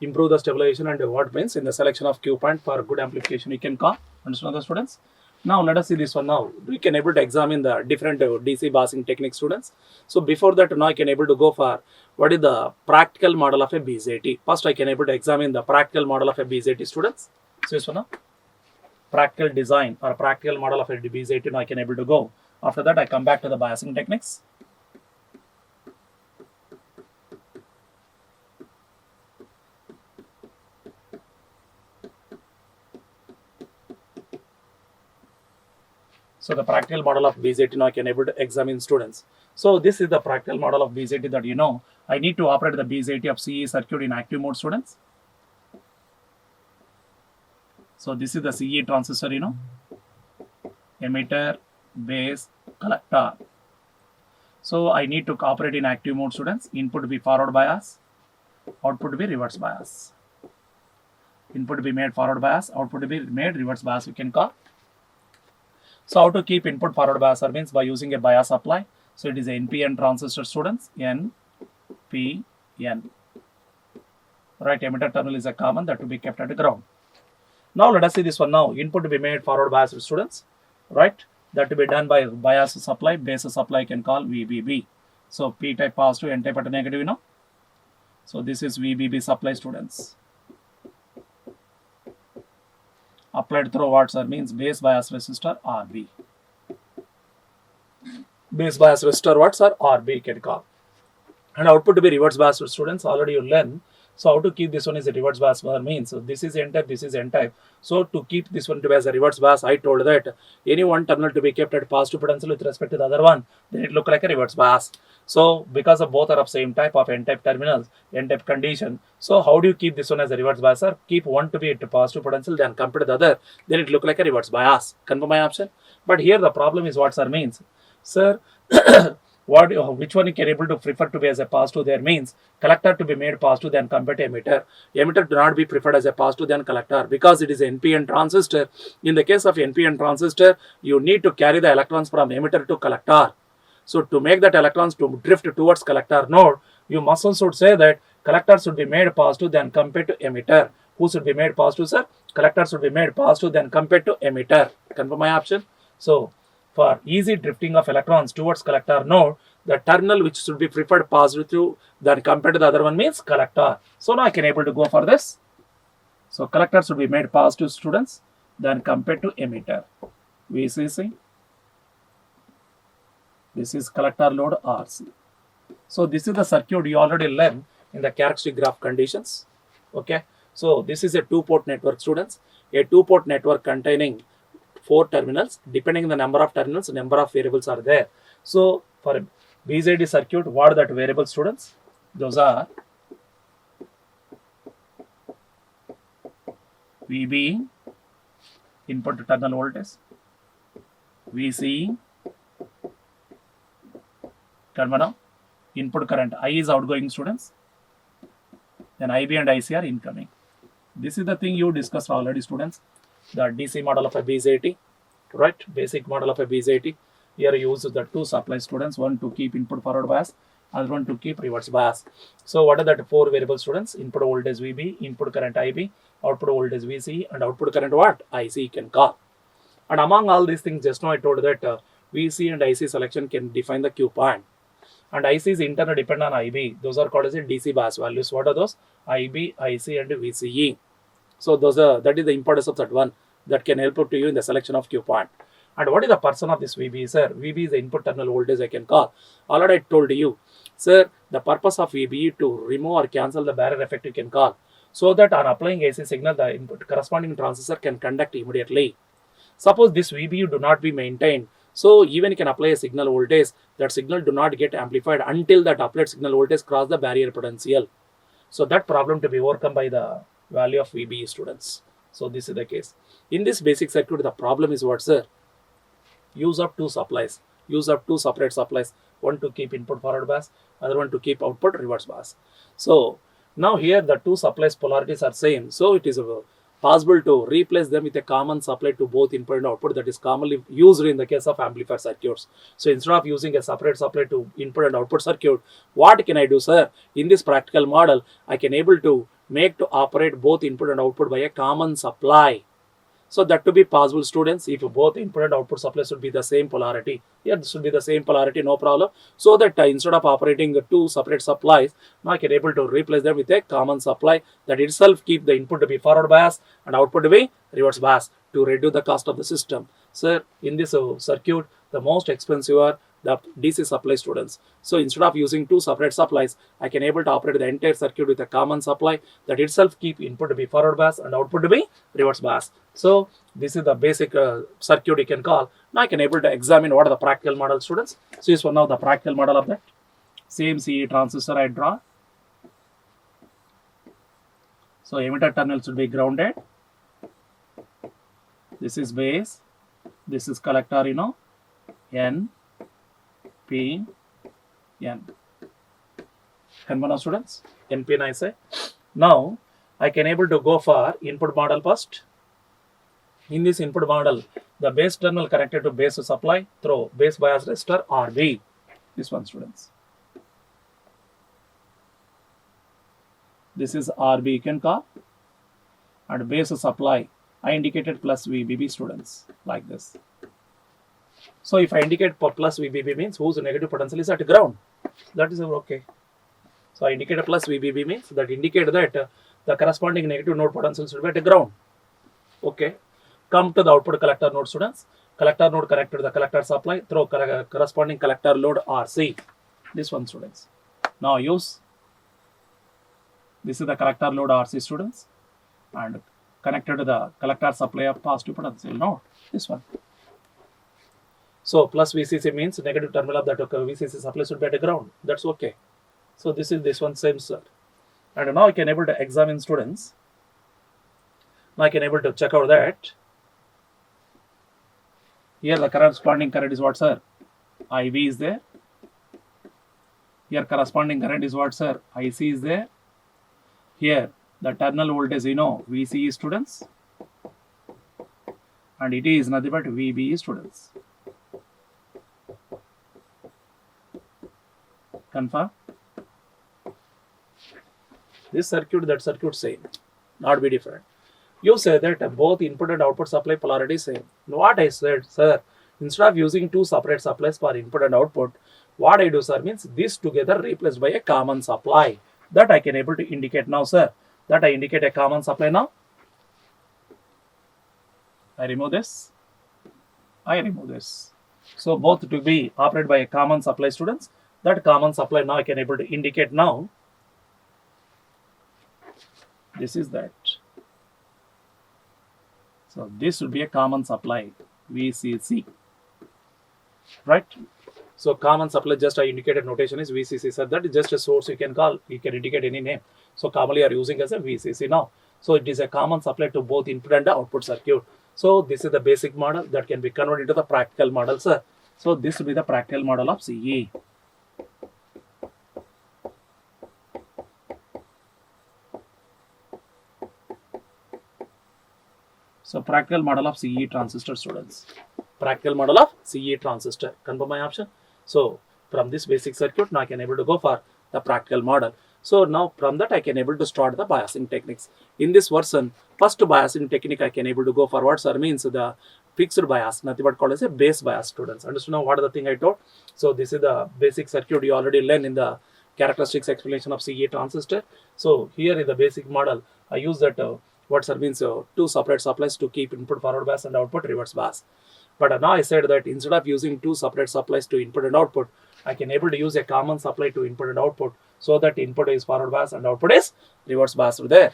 Improve the stabilization, and what means in the selection of Q point for good amplification you can call. Understand the students? Now let us see this one. Now we can able to examine the different DC biasing techniques, students. So before that, now I can able to go for what is the practical model of a BJT. First I can able to examine the practical model of a BJT, students. So this one now, practical design or practical model of a BJT, now I can able to go. After that I come back to the biasing techniques. So the practical model of BJT, now I can able to examine, students. So this is the practical model of BJT that you know. I need to operate the BJT of CE circuit in active mode, students. So this is the CE transistor, you know, emitter, base, collector. So I need to operate in active mode, students. Input be forward bias, output be reverse bias. Input be made forward bias, output be made reverse bias, we can call. So how to keep input forward bias means by using a bias supply. So it is a NPN transistor, students, NPN. Right, emitter terminal is a common that to be kept at the ground. Now let us see this one now. Input to be made forward bias, students, right? That to be done by bias supply, base supply can call VBB. So P type positive, N type at negative, you know. So this is VBB supply, students. Applied through what, sir, means base bias resistor RB. Base bias resistor what, sir? RB can call. And output to be reverse bias, students, already you learn. So how to keep this one as a reverse bias means, so this is N type, this is N type. So to keep this one to be as a reverse bias, I told that any one terminal to be kept at positive potential with respect to the other one, then it look like a reverse bias. So because of both are of same type of N type terminals, N type condition, so how do you keep this one as a reverse bias, sir? Keep one to be at positive potential, then compare to the other, then it look like a reverse bias. Confirm my option. But here the problem is what, sir, means, sir. Which one you can able to prefer to be as a positive there means collector to be made positive then compared to emitter. Emitter do not be preferred as a positive than collector because it is an NPN transistor. In the case of NPN transistor, you need to carry the electrons from emitter to collector. So to make that electrons to drift towards collector node, You must also say that collector should be made positive than compared to emitter. Who should be made positive, sir? Collector should be made positive than compared to emitter. Confirm my option. So for easy drifting of electrons towards collector node, the terminal which should be preferred positive than compared to the other one means collector. So now I can able to go for this. So collector should be made positive, students, than compared to emitter. VCC. This is collector load RC. So this is the circuit you already learned in the characteristic graph conditions. Okay. So this is a two-port network, students. A two-port network containing 4 terminals. Depending on the number of terminals, number of variables are there. So for a BJT circuit, what are that variables, students? Those are VB, input to terminal voltage, VC, terminal, input current. I is outgoing, students. Then IB and IC are incoming. This is the thing you discussed already, students. The DC model of a BJT, right? Basic model of a BJT. Here you use the 2 supply, students. One to keep input forward bias, other one to keep reverse bias. So what are the 4 variables, students? Input voltage VB, input current IB, output voltage VC, and output current what? IC you can call. And among all these things, just now I told that VC and IC selection can define the Q point. And IC is internally dependent on IB. Those are called as a DC bias values. What are those? IB, IC, and VCE. So those are, that is the importance of that one that can help to you in the selection of Q point. And what is the person of this VB, sir? VB is the input terminal voltage I can call. Already I told you, sir, the purpose of VB to remove or cancel the barrier effect you can call. So that on applying AC signal, the input corresponding transistor can conduct immediately. Suppose this VB do not be maintained. So even you can apply a signal voltage, that signal do not get amplified until that applied signal voltage cross the barrier potential. So that problem to be overcome by the value of VB, students. So this is the case. In this basic circuit, the problem is what, sir? Use of 2 supplies. Use of 2 separate supplies. One to keep input forward bias, other one to keep output reverse bias. So now here the 2 supplies polarities are same. So it is possible to replace them with a common supply to both input and output that is commonly used in the case of amplifier circuits. So instead of using a separate supply to input and output circuit, what can I do, sir? In this practical model, I can able to make to operate both input and output by a common supply. So that to be possible, students, if both input and output supply should be the same polarity. Here this should be the same polarity, no problem. So that instead of operating 2 separate supplies, now I can able to replace them with a common supply that itself keep the input to be forward bias and output to be reverse bias to reduce the cost of the system. So in this circuit, the most expensive are the DC supply, students. So instead of using 2 separate supplies, I can able to operate the entire circuit with a common supply that itself keep input to be forward bias and output to be reverse bias. So this is the basic circuit you can call. Now I can able to examine what are the practical model, students. So this one now the practical model of that. Same CE transistor I draw. So emitter terminal should be grounded. This is base. This is collector, N, P, N. Confirm, students? N, P, N I say. Now I can able to go for input model first. In this input model, the base terminal connected to base supply through base bias resistor RB. This one, students. This is RB you can call. And base supply, I indicated plus VBB, students, like this. So if I indicate plus VBB means whose negative potential is at ground. That is okay. So I indicate a plus VBB means that indicate that the corresponding negative node potential should be at ground. Okay. Come to the output collector node, students. Collector node connected to the collector supply through corresponding collector load RC. This one, students. Now use. This is the collector load RC, students, and connected to the collector supply of positive potential node. This one. So plus VCC means negative terminal of that VCC supply should be at the ground. That's okay. So this is this one same, sir. And now I can able to examine, students. Now I can able to check out that. Here the corresponding current is what, sir? IB is there. Here corresponding current is what, sir? IC is there. Here the terminal voltage, VCE, students. And it is nothing but VBE, students. Confirm? This circuit, that circuit same, not be different. You say that both input and output supply polarity same. What I said, sir, instead of using two separate supplies for input and output, what I do, sir, means this together replaced by a common supply. That I can able to indicate now, sir. That I indicate a common supply now. I remove this. I remove this. So both to be operated by a common supply, students. That common supply now I can able to indicate now. This is that. So this would be a common supply, VCC, right? So common supply, just I indicated notation is VCC, sir. That is just a source you can call, you can indicate any name. So commonly are using as a VCC now. So it is a common supply to both input and output circuit. So this is the basic model that can be converted into the practical model, sir. So this will be the practical model of CE. So practical model of CE transistor, students. Practical model of CE transistor. Confirm my option. So from this basic circuit, now I can able to go for the practical model. So now from that I can able to start the biasing techniques. In this version, first biasing technique I can able to go for what, sir, means the fixed bias, nothing but called as a base bias, students. Understand now what are the thing I told? So this is the basic circuit you already learned in the characteristics explanation of CE transistor. So here in the basic model, I use that what, sir, means two separate supplies to keep input forward bias and output reverse bias. But now I said that instead of using two separate supplies to input and output, I can able to use a common supply to input and output, so that input is forward bias and output is reverse bias there.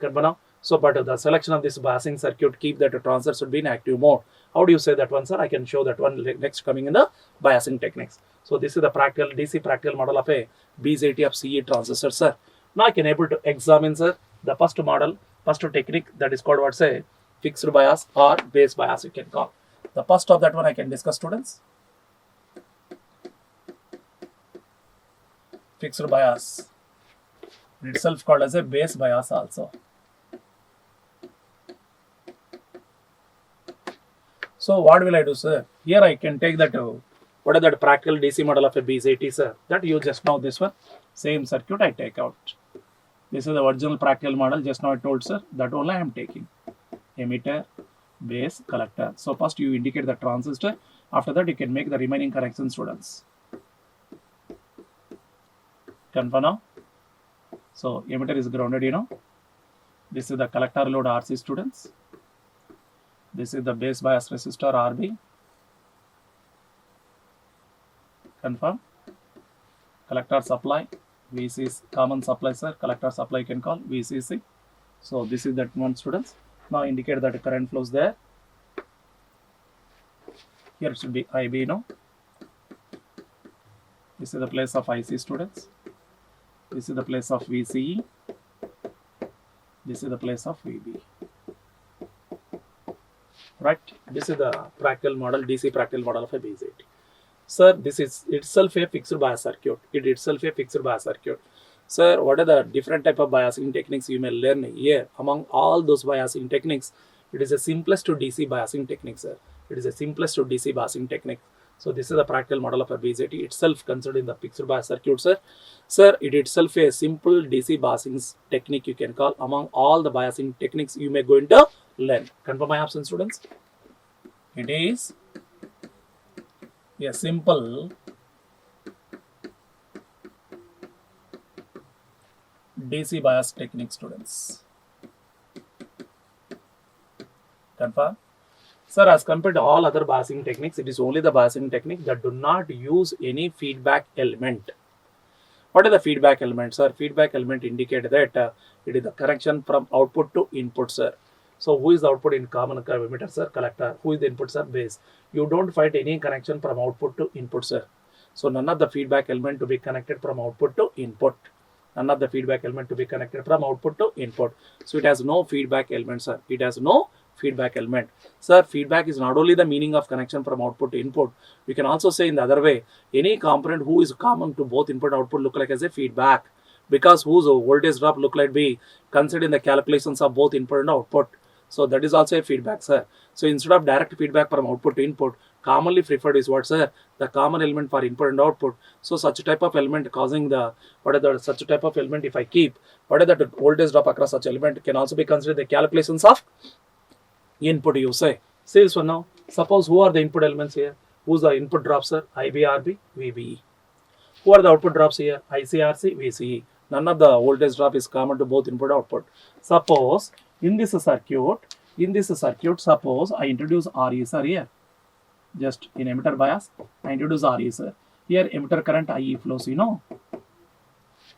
Now, so but the selection of this biasing circuit keep that the transistor should be in active mode. How do you say that one, sir? I can show that one next coming in the biasing techniques. So this is the practical DC practical model of a BJT of CE transistor, sir. Now I can able to examine, sir, the first model, first technique, that is called what, say, fixed bias or base bias you can call. The first of that one I can discuss, students. Fixed bias, itself called as a base bias also. So what will I do, sir? Here I can take that, what is that practical DC model of a BJT, sir? That you just now this one, same circuit I take out. This is the original practical model, just now I told, sir, that only I am taking. Emitter, base, collector. So first you indicate the transistor, after that you can make the remaining connections, students. Confirm now. So emitter is grounded, you know. This is the collector load RC, students. This is the base bias resistor RB. Confirm. Collector supply, VCC, common supply, sir. Collector supply you can call VCC. So this is that one, students. Now indicate that current flows there. Here it should be IB, you know. This is the place of IC, students. This is the place of VCE. This is the place of VB. Right? This is the practical model, DC practical model of a BJT. Sir, this is itself a fixed bias circuit. It itself a fixed bias circuit. Sir, what are the different type of biasing techniques you may learn here? Among all those biasing techniques, it is the simplest to DC biasing technique, sir. It is the simplest to DC biasing technique. So this is the practical model of a BJT itself considered in the fixed bias circuit, sir. Sir, it itself a simple DC biasing technique you can call among all the biasing techniques you may going to learn. Confirm my option, students. It is a simple DC bias technique, students. Confirm. Sir, as compared to all other biasing techniques, it is only the biasing technique that do not use any feedback element. What is the feedback element, sir? Feedback element indicate that it is the connection from output to input, sir. So who is the output in common emitter, sir? Collector. Who is the input, sir? Base. You don't find any connection from output to input, sir. So none of the feedback element to be connected from output to input. None of the feedback element to be connected from output to input. So it has no feedback element, sir. It has no feedback element. Sir, feedback is not only the meaning of connection from output to input. We can also say in the other way, any component who is common to both input and output look like as a feedback, because whose voltage drop look like be considered in the calculations of both input and output. So that is also a feedback, sir. So instead of direct feedback from output to input, commonly preferred is what, sir? The common element for input and output. So such type of element causing the, what are the such type of element if I keep, what are the voltage drop across such element can also be considered the calculations of input, you say. See this one now. Suppose who are the input elements here? Who's the input drops, sir? IBRB, VBE. Who are the output drops here? ICRC, VCE. None of the voltage drop is common to both input and output. Suppose in this circuit, suppose I introduce RE, sir, here. Just in emitter bias, I introduce RE, sir. Here emitter current IE flows, you know.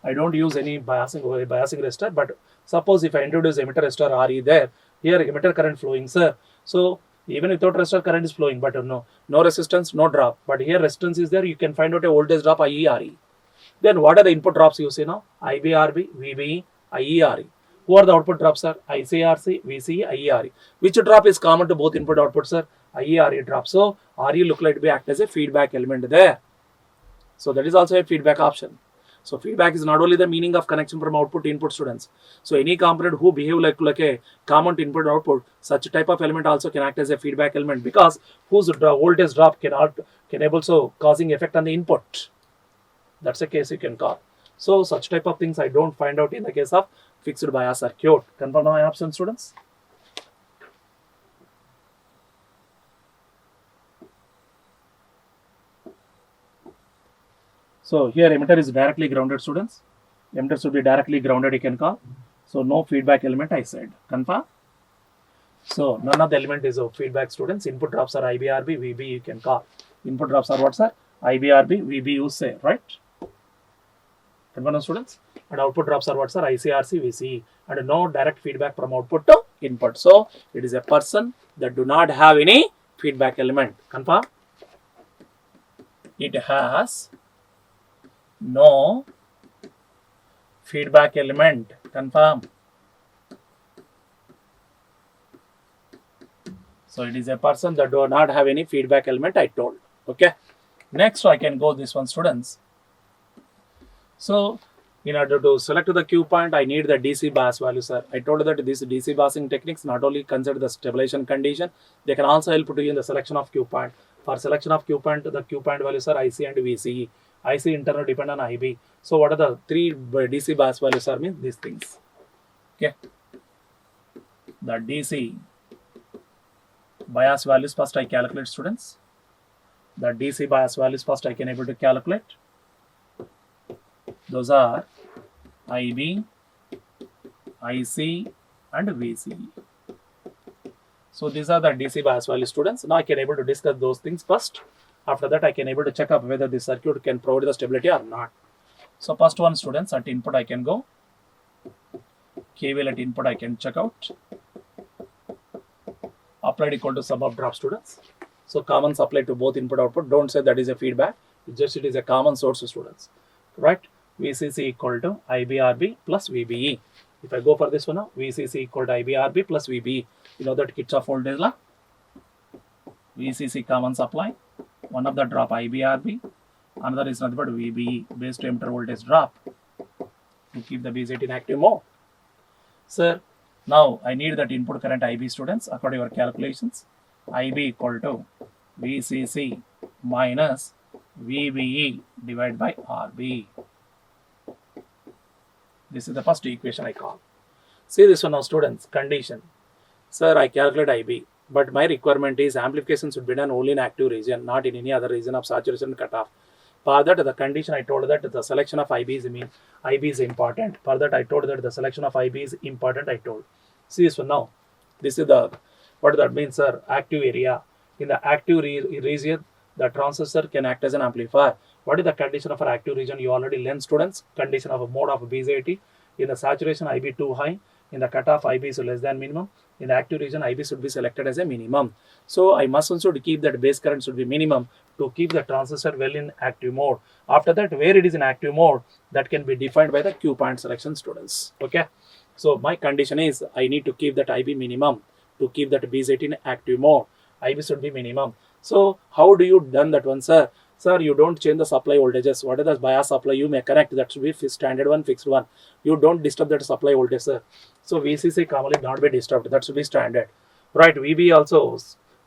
I don't use any biasing resistor, but suppose if I introduce emitter resistor RE there, here emitter current flowing, sir. So even without resistor, current is flowing, but no resistance, no drop. But here resistance is there, you can find out a voltage drop IE RE. Then what are the input drops you see now? IBRB, VBE, IE RE. Who are the output drops, sir? ICRC, VCE, IE RE. Which drop is common to both input output, sir? IE RE drop. So RE look like to be act as a feedback element there. So that is also a feedback option. So feedback is not only the meaning of connection from output to input, students. So any component who behave like a common to input output, such type of element also can act as a feedback element, because whose voltage drop can also causing effect on the input. That's a case you can call. So such type of things I don't find out in the case of fixed bias circuit. Confirm my option, students? So here emitter is directly grounded, students. Emitter should be directly grounded, you can call. So no feedback element I said. Confirm? So none of the element is of feedback, students. Input drops are IBRB, VB you can call. Input drops are what, sir? IBRB, VB you say, right? Confirm, students? And output drops are what, sir? ICRC, VCE. And no direct feedback from output to input. So it is a person that do not have any feedback element. Confirm? It has no feedback element. Confirm? So it is a person that do not have any feedback element, I told. Okay. Next I can go this one, students. So in order to select the Q point, I need the DC bias value, sir. I told that these DC biasing techniques not only consider the stabilization condition, they can also help to you in the selection of Q point. For selection of Q point, the Q point values are IC and VCE. IC internal depend on IB. So what are the three DC bias values are means these things. Okay. The DC bias values first I calculate, students. The DC bias values first I can able to calculate. Those are IB, IC and VCE. So these are the DC bias values, students. Now I can able to discuss those things first. After that I can able to check up whether the circuit can provide the stability or not. So first one, students, at input I can go. KVL at input I can check out. Applied equal to sum of drop, students. So common supply to both input output. Don't say that is a feedback. Just it is a common source, students. Right? VCC equal to IBRB plus VBE. If I go for this one now, VCC equal to IBRB plus VBE. You know that Kirchhoff voltage law. VCC common supply. One of the drop IBRB. Another is nothing but VBE, base to emitter voltage drop, to keep the BJT in active mode. Sir, now I need that input current IB, students, according to your calculations. IB equal to VCC minus VBE divided by RB. This is the first equation I call. See this one now, students. Condition. Sir, I calculate IB, but my requirement is amplification should be done only in active region, not in any other region of saturation cutoff. For that, the condition I told that the selection of IB is important. For that, I told that the selection of IB is important. I told. See this one now. This is the what that means, sir. Active area. In the active region, the transistor can act as an amplifier. What is the condition of our active region? You already learned, students. Condition of a mode of BJT. In the saturation, IB too high. In the cutoff, IB is less than minimum. In the active region, IB should be selected as a minimum. So I must also keep that base current should be minimum to keep the transistor well in active mode. After that, where it is in active mode, that can be defined by the Q point selection, students. Okay. So my condition is I need to keep that IB minimum to keep that BJT in active mode. IB should be minimum. So how do you done that one, sir? Sir, you don't change the supply voltages. What is the bias supply you may connect? That should be standard one, fixed one. You don't disturb that supply voltage, sir. So VCC commonly not be disturbed. That should be standard. Right, VB also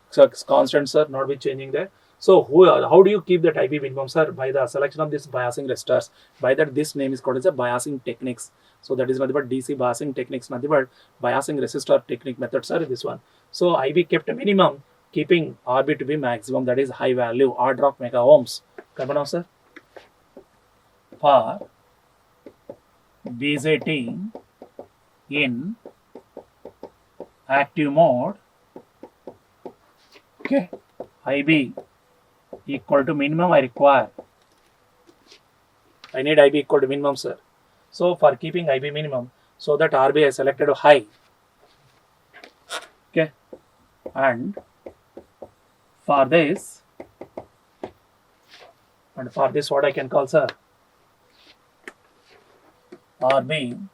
So constant, sir, not be changing there. So how do you keep that IB minimum, sir? By the selection of this biasing resistors. By that, this name is called as a biasing techniques. So that is nothing but DC biasing techniques, nothing but biasing resistor technique methods are this one. So IB kept a minimum, keeping RB to be maximum, that is high value, order of mega ohms. Come on now, sir. For BJT in active mode, okay, IB equal to minimum I require. I need IB equal to minimum, sir. So for keeping IB minimum, so that RB I selected high. Okay, and for this what I can call, sir, RB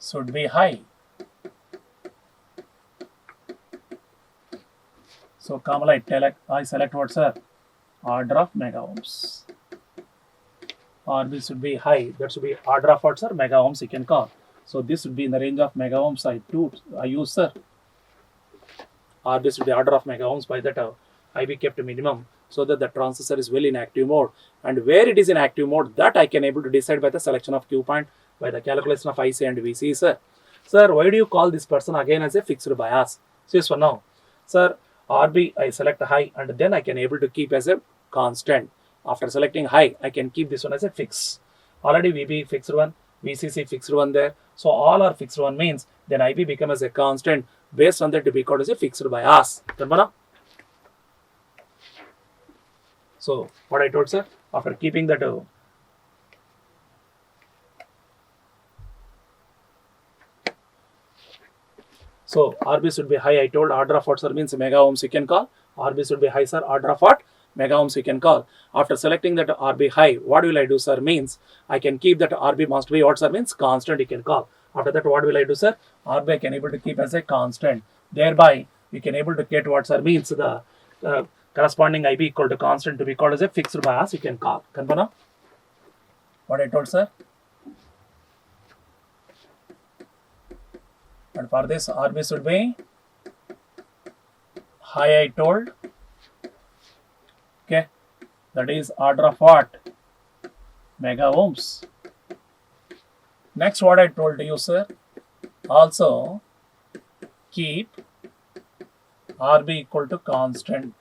should be high. So Kamala, I select what, sir? Order of mega ohms. RB should be high. That should be order of what, sir? Mega ohms you can call. So this would be in the range of mega ohms I use, sir. RB should be order of mega ohms. By that IB kept a minimum so that the transistor is well in active mode. And where it is in active mode, that I can able to decide by the selection of Q point, by the calculation of IC and VC, sir. Sir, why do you call this person again as a fixed bias? So yes, for now, sir, RB I select high and then I can able to keep as a constant. After selecting high, I can keep this one as a fix. Already VB fixed one, VCC fixed one there. So all are fixed one means then IB become as a constant. Based on that to be called as a fixed bias. Remember? So what I told, sir, after keeping that so RB should be high. I told order of what, sir, means mega ohms you can call. RB should be high, sir. Order of what? Mega ohms you can call. After selecting that RB high, what will I do, sir? Means I can keep that RB must be what, sir, means constant you can call. After that, what will I do, sir? RB I can able to keep as a constant. Thereby, we can able to get what, sir, means the corresponding IB equal to constant to be called as a fixed bias you can call. Confirm? What I told, sir? And for this, RB should be high, I told. Okay, that is order of what? Mega ohms. Next, what I told you, sir, also keep RB equal to constant.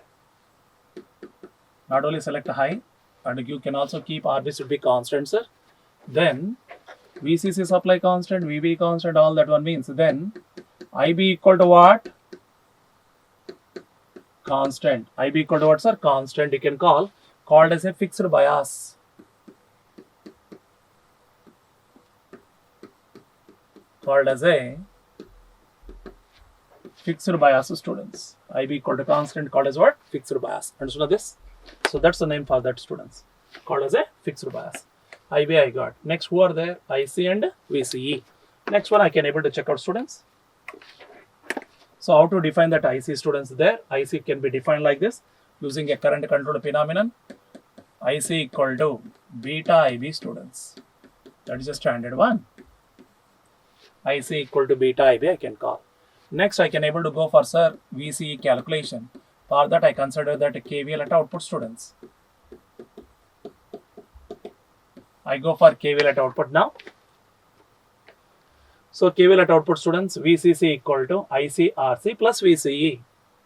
Not only select high, and you can also keep RB should be constant, sir. Then VCC supply constant, VB constant, all that one means then IB equal to what? Constant. IB equal to what, sir? Constant you can call, called as a fixed bias. Called as a fixed bias, students. IB equal to constant, called as what? Fixed bias. Understood this? So that's the name for that, students. Called as a fixed bias. IB I got. Next, who are there? IC and VCE. Next one I can able to check out, students. So how to define that IC, students? There IC can be defined like this using a current controlled phenomenon. IC equal to beta IB, students. That is a standard one. IC equal to beta IB I can call. Next I can able to go for, sir, VCE calculation. For that I consider that KVL at output, students. I go for KVL at output now. So KVL at output, students, VCC equal to ICRC plus VCE.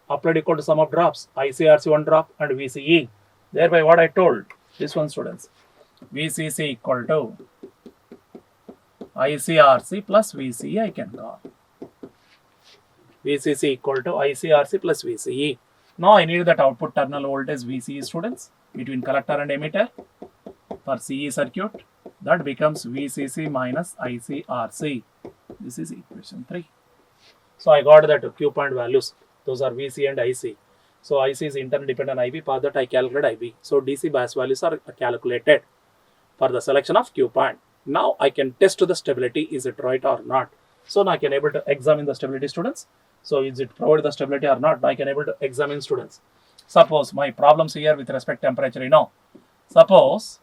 Applied equal to sum of drops. ICRC one drop and VCE. Thereby what I told, this one, students. VCC equal to ICRC plus VCE I can call. VCC equal to ICRC plus VCE. Now I need that output terminal voltage VCE, students, between collector and emitter for CE circuit. That becomes VCC minus ICRC. This is equation 3. So I got that Q point values. Those are VC and IC. So IC is interdependent on IB. For that I calculate IB. So DC bias values are calculated for the selection of Q point. Now I can test the stability. Is it right or not? So now I can able to examine the stability, students. So is it provide the stability or not? Now I can able to examine, students. Suppose my problems here with respect to temperature, suppose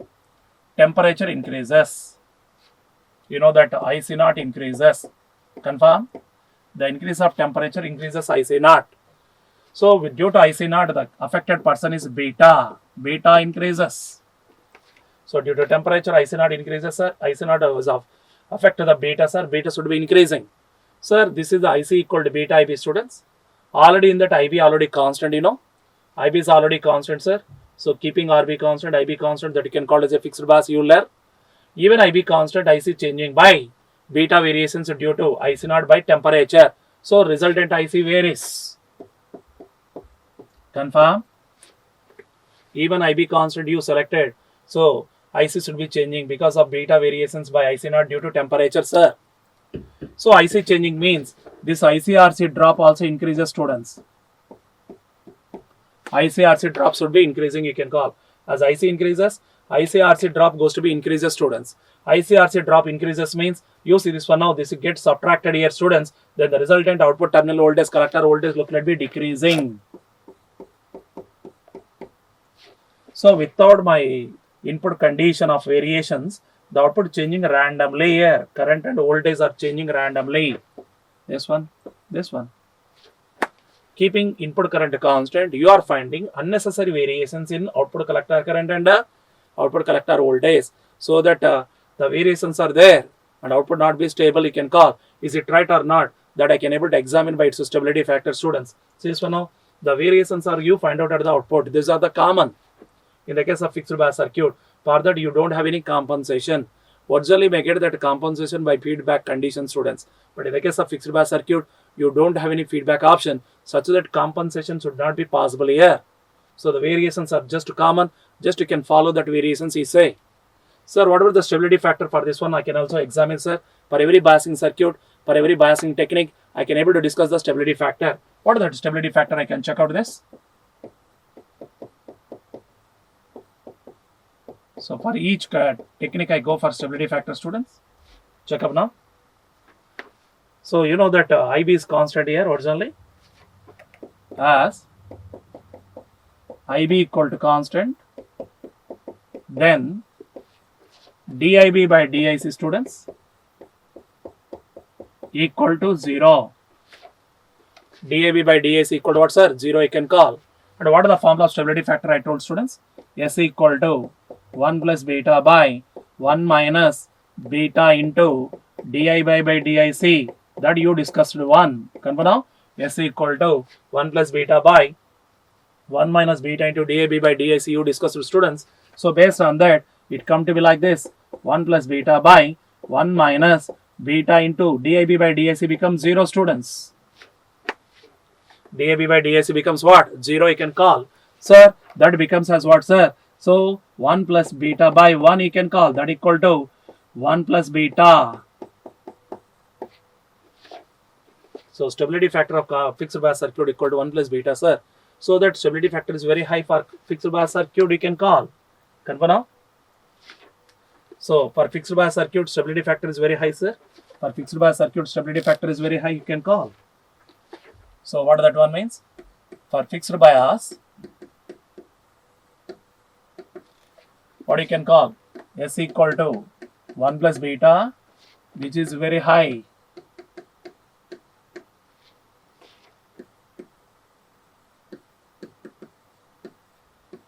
temperature increases. You know that IC naught increases. Confirm? The increase of temperature increases IC naught. due to IC0, the affected person is beta. Beta increases. So due to temperature, IC0 increases, sir. IC0 was affect the beta, sir. Beta should be increasing. Sir, this is the IC equal to beta IB students. Already in that IB already constant, IB is already constant, sir. So keeping RB constant, IB constant, that you can call as a fixed bias Euler. Even IB constant, IC changing by beta variations due to IC0 by temperature. So resultant IC varies. Confirm? Even IB constant you selected. So IC should be changing because of beta variations by IC0 due to temperature, sir. So IC changing means this ICRC drop also increases, students. ICRC drop should be increasing, you can call. As IC increases, ICRC drop goes to be increases, students. ICRC drop increases means, you see this one now, this gets subtracted here, students. Then the resultant output terminal voltage, collector voltage look like be decreasing. So without my input condition of variations, the output changing randomly here. Current and voltage are changing randomly. This one. Keeping input current constant, you are finding unnecessary variations in output collector current and output collector voltage. So that the variations are there and output not be stable, you can call. Is it right or not? That I can able to examine by its stability factor, students. See this one now. The variations are you find out at the output. These are the common. In the case of fixed bias circuit, for that you don't have any compensation. Originally may get that compensation by feedback condition, students. But in the case of fixed bias circuit, you don't have any feedback option such that compensation should not be possible here. So the variations are just common. Just you can follow that variations he say. Sir, whatever the stability factor for this one, I can also examine, sir. For every biasing circuit, for every biasing technique, I can able to discuss the stability factor. What is that stability factor? I can check out this. So for each technique, I go for stability factor, students. Check up now. So you know that IB is constant here originally, as IB equal to constant, then DIB by DIC, students, equal to 0. DIB by DIC equal to what, sir? 0 you can call. And what is the formula of stability factor I told, students? S equal to 1 plus beta by 1 minus beta into DIB by DIC. That you discussed 1. Confirm now? S equal to 1 plus beta by 1 minus beta into DIB by DIC you discussed with students. So based on that, it come to be like this. 1 plus beta by 1 minus beta into DIB by DIC becomes 0, students. DIB by DIC becomes what? 0 you can call. Sir, that becomes as what, sir? So 1 plus beta by 1 you can call. That equal to 1 plus beta. So stability factor of fixed bias circuit equal to 1 plus beta, sir. So that stability factor is very high for fixed bias circuit, you can call. Confirm now? So for fixed bias circuit, stability factor is very high, sir. For fixed bias circuit, stability factor is very high, you can call. So what that one means? For fixed bias, what you can call? S equal to 1 plus beta, which is very high.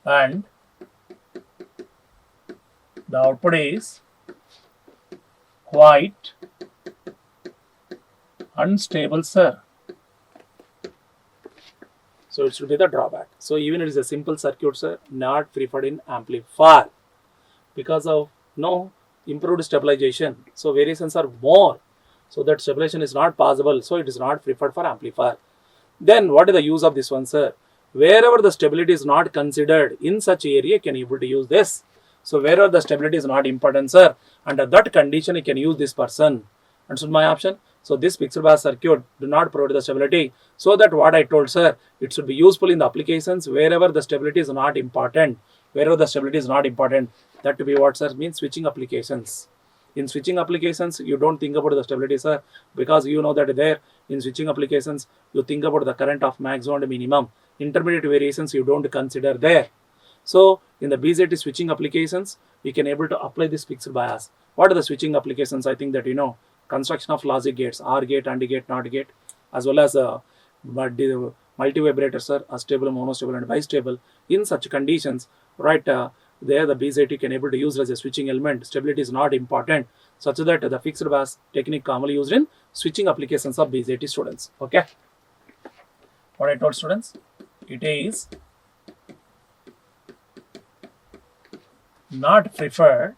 And the output is quite unstable, sir. So it should be the drawback. So even it is a simple circuit, sir, not preferred in amplifier because of no improved stabilization. So variations are more. So that stabilization is not possible. So it is not preferred for amplifier. Then what is the use of this one, sir? Wherever the stability is not considered in such area, you can able to use this. So wherever the stability is not important, sir, under that condition, you can use this person. Understood my option? So this fixed bias circuit do not provide the stability. So that what I told, sir, it should be useful in the applications wherever the stability is not important. Wherever the stability is not important, that to be what, sir, means switching applications. In switching applications, you don't think about the stability, sir, because you know that there in switching applications, you think about the current of maximum and minimum. Intermediate variations you don't consider there. So in the BJT switching applications, we can able to apply this fixed bias. What are the switching applications? I think that you know, construction of logic gates, OR gate, AND gate, NOT gate, as well as multivibrators are stable, monostable, and bistable. In such conditions, right, there the BZT can able to use as a switching element. Stability is not important, such that the fixed bias technique commonly used in switching applications of BZT students. Okay, what I told students, it is not preferred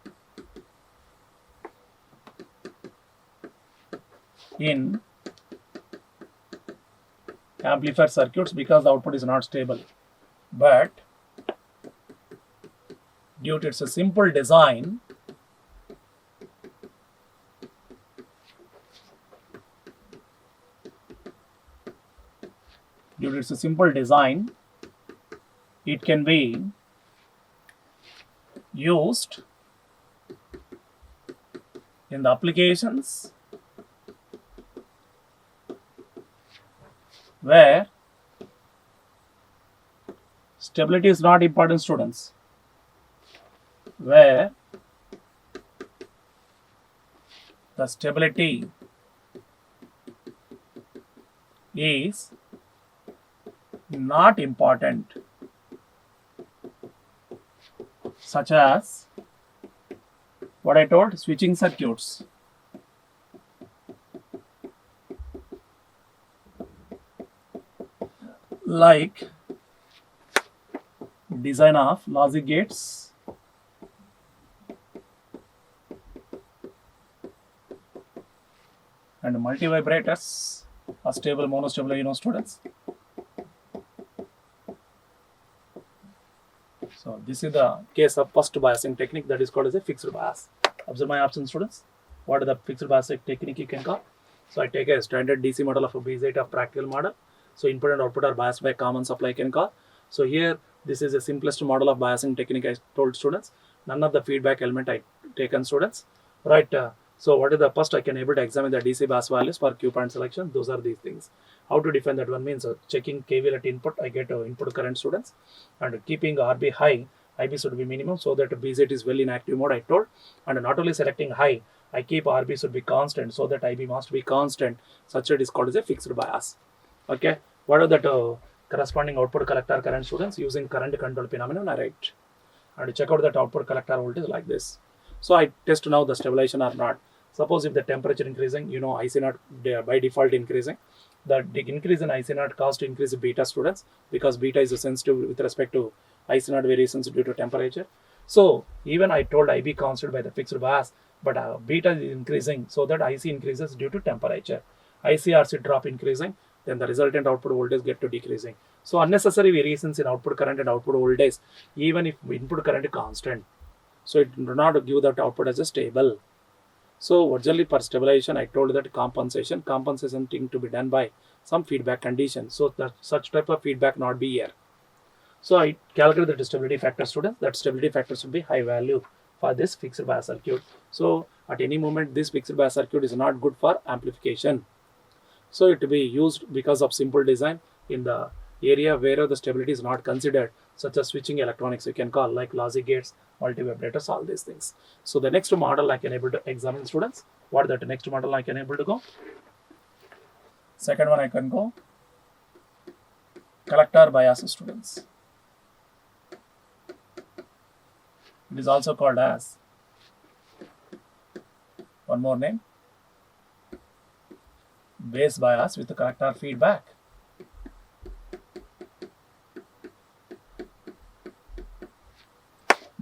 in amplifier circuits because the output is not stable, but due to its a simple design, it can be used in the applications where stability is not important, students, where the stability is not important, such as what I told, switching circuits. Like design of logic gates, and multivibrators are stable, monostable, students. So this is the case of first biasing technique, that is called as a fixed bias. Observe my options, students. What is the fixed bias technique you can call? So I take a standard DC model of a BZT of practical model. So input and output are biased by common supply, I can call. So here this is the simplest model of biasing technique I told students. None of the feedback element I taken, students. Right. So what is the first, I can able to examine the DC bias values for Q point selection. Those are these things. How to define that one means checking KVL at input, I get input current, students, and keeping RB high, IB should be minimum, so that BZT is well in active mode, I told. And not only selecting high, I keep RB should be constant, so that IB must be constant, such that it is called as a fixed bias. Okay, what are that corresponding output collector current, students, using current control phenomenon, I write. And check out that output collector voltage like this. So I test now the stabilization or not. Suppose if the temperature increasing, IC0 by default increasing. The increase in IC0 cause to increase beta, students, because beta is sensitive with respect to IC0 variations due to temperature. So even I told IB constant by the fixed bias, but beta is increasing, so that IC increases due to temperature. ICRC drop increasing, then the resultant output voltage get to decreasing. So unnecessary variations in output current and output voltage, even if input current is constant, so it do not give that output as a stable. So originally for stabilization, I told that compensation thing to be done by some feedback condition. So that such type of feedback not be here. So I calculate the stability factor, students. That stability factor should be high value for this fixed bias circuit. So at any moment, this fixed bias circuit is not good for amplification. So it will be used because of simple design in the area where the stability is not considered, such as switching electronics, you can call, like logic gates, multivibrators, all these things. So the next model I can able to examine, students. What that next model I can able to go? Second one I can go collector bias, students. It is also called as one more name, base bias with the collector feedback.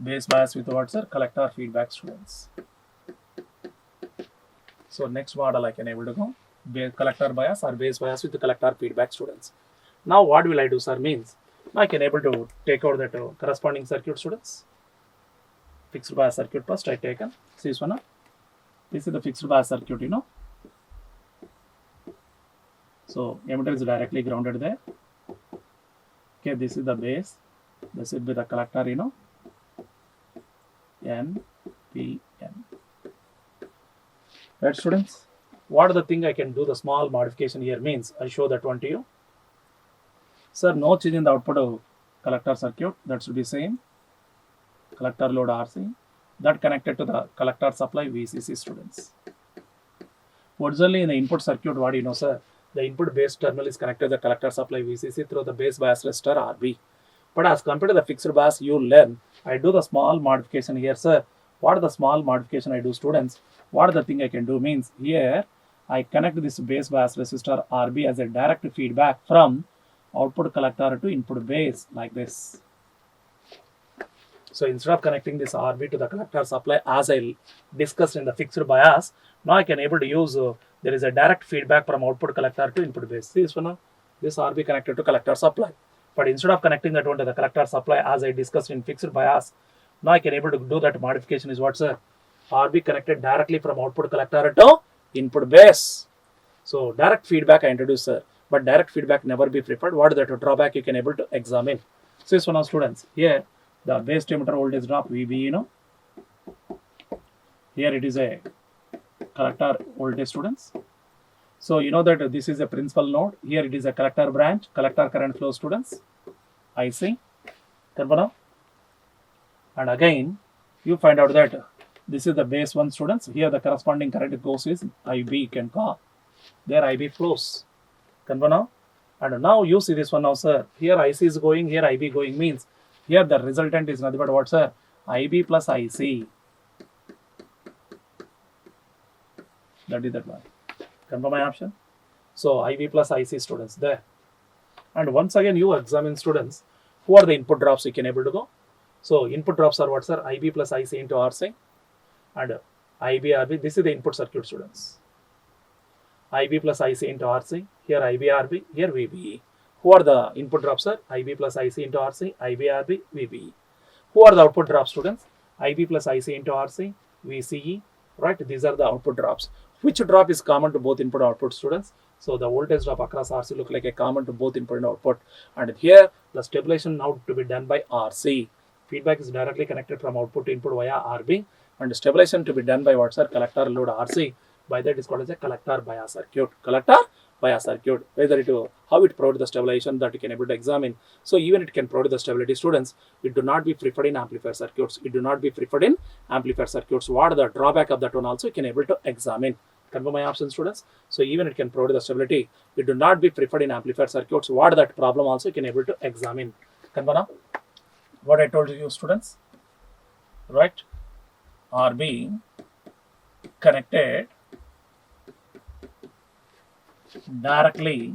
Base bias with what, sir? Collector feedback, students. So next model I can able to go collector bias or base bias with the collector feedback, students. Now what will I do, sir? Means I can able to take out that corresponding circuit, students. Fixed bias circuit first I taken. See this one. This is the fixed bias circuit, So emitter is directly grounded there. Okay, this is the base. This will be the collector, N, P, N. Right, students? What are the thing I can do? The small modification here means I show that one to you. Sir, no change in the output of collector circuit. That should be same. Collector load RC. That connected to the collector supply VCC, students. Originally in the input circuit, what do you know, sir? the input base terminal is connected to the collector supply VCC through the base bias resistor RB. But as compared to the fixed bias, you learn, I do the small modification here, sir. What are the small modification I do, students? What are the thing I can do means, here I connect this base bias resistor RB as a direct feedback from output collector to input base like this. So instead of connecting this RB to the collector supply as I discussed in the fixed bias, now I can able to use, there is a direct feedback from output collector to input base. See this one, this RB connected to collector supply. But instead of connecting that one to the collector supply as I discussed in fixed bias, now I can able to do that modification is what, sir? RB connected directly from output collector to input base. So direct feedback I introduced, sir. But direct feedback never be preferred. What is that drawback you can able to examine? So this one of students, here the base emitter voltage drop VB, you know. Here it is a collector voltage, students. So you know that this is a principal node. Here it is a collector branch, collector current flow, students. IC. And again, you find out that this is the base one, students. Here the corresponding current goes is IB, you can call. There IB flows. And now you see this one now, sir. Here IC is going, here IB going means, here the resultant is nothing but what, sir? IB plus IC. That is that one. Confirm my option. So IB plus IC, students, there. And once again you examine, students, who are the input drops you can able to go. So input drops are what, sir? IB plus IC into RC and IB RB. This is the input circuit, students. IB plus IC into RC. Here IB RB. Here VBE. Who are the input drops, sir? IB plus IC into RC. IB RB. VBE. Who are the output drops, students? IB plus IC into RC. VCE. Right? These are the output drops. Which drop is common to both input and output, students? So the voltage drop across RC look like a common to both input and output. And here the stabilization now to be done by RC. Feedback is directly connected from output to input via RB. And stabilization to be done by what, sir? Collector load RC. By that is called as a collector bias circuit. Collector bias circuit. Whether it how it provides the stabilization that you can able to examine. So even it can provide the stability, students. It do not be preferred in amplifier circuits. It do not be preferred in amplifier circuits. What are the drawback of that one also you can able to examine. Confirm my option, students. So even it can provide the stability. It do not be preferred in amplifier circuits. What that problem also you can able to examine. Confirm now. What I told you, students. Right? RB connected directly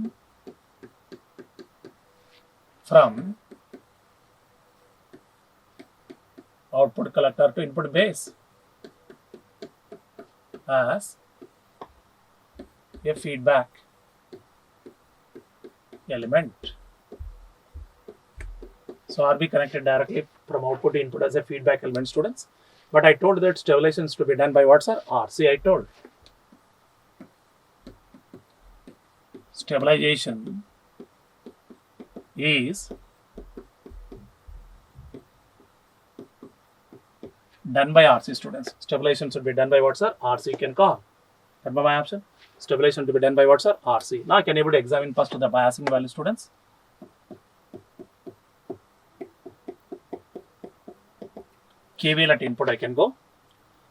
from output collector to input base as a feedback element. So RB connected directly from output to input as a feedback element, students. But I told that stabilization is to be done by what, sir? RC, I told. Stabilization is done by RC, students. Stabilization should be done by what, sir? RC, you can call. Remember my option? Stabilization to be done by what, sir? RC. Now I can able to examine first the biasing value, students. KVL at input I can go.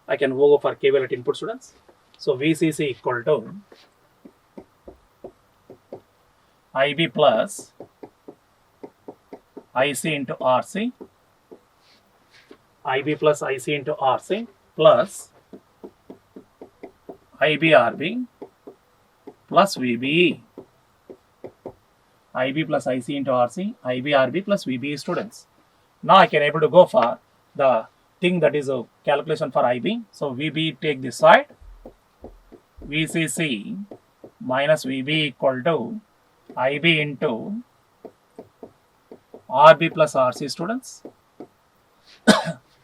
I can go for KVL at input, students. So VCC equal to IB plus IC into RC. IB plus IC into RC plus IBRB plus VBE. IB plus IC into RC, IBRB plus VBE, students. Now I can able to go for the thing that is a calculation for IB. So VB take this side. VCC minus VB equal to IB into RB plus RC, students.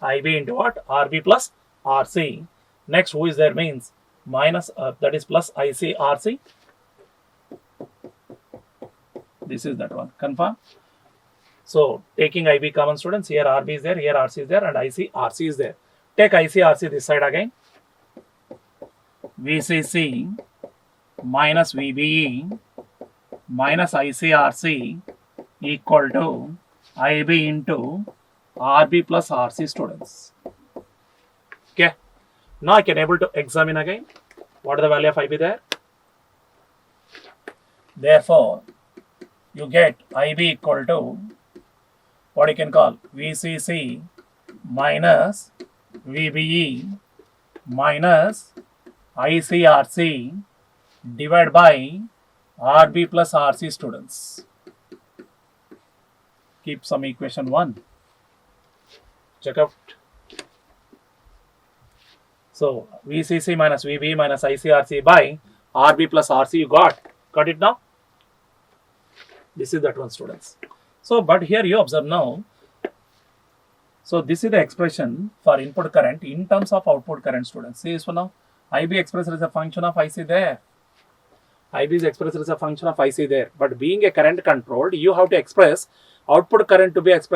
IB into what? RB plus RC. Next, who is there means minus, that is plus IC RC. This is that one. Confirm. So taking IB common, students, here RB is there, here RC is there, and IC RC is there. Take IC RC this side again. VCC minus VBE minus IC RC equal to IB into RB plus RC, students. Okay. Now I can able to examine again. What is the value of IB there? Therefore, you get IB equal to what you can call VCC minus VBE minus ICRC divided by RB plus RC students. Keep some equation 1. Check out. So VCC minus VBE minus ICRC by RB plus RC you got it now? This is that one, students. So but here you observe now. So this is the expression for input current in terms of output current, students. See this one now. IB expressed as a function of IC there. IB is expressed as a function of IC there. But being a current controlled, you have to express output current to be as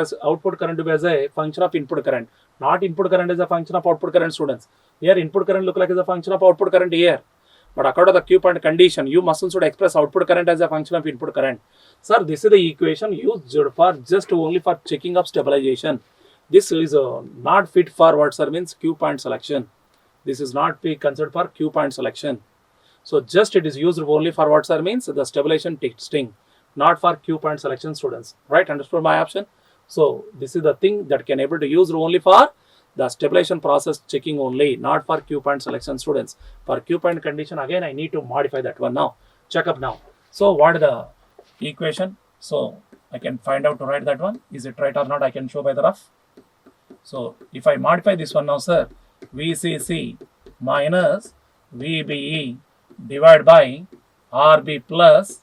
a function of input current, not input current as a function of output current, students. Here input current look like as a function of output current here. But according to the Q point condition, you must also express output current as a function of input current. Sir, this is the equation used for just only for checking of stabilization. This is not fit for what, sir, means Q point selection. This is not be considered for Q point selection. So just it is used only for what, sir, means the stabilization testing, not for Q point selection, students. Right? Understood my option? So this is the thing that can able to use only for the stabilization process checking only, not for Q point selection, students. For Q point condition, again I need to modify that one now. Check up now. So what is the equation? So I can find out to write that one. Is it right or not? I can show by the rough. So if I modify this one now, sir, VCC minus VBE divided by RB plus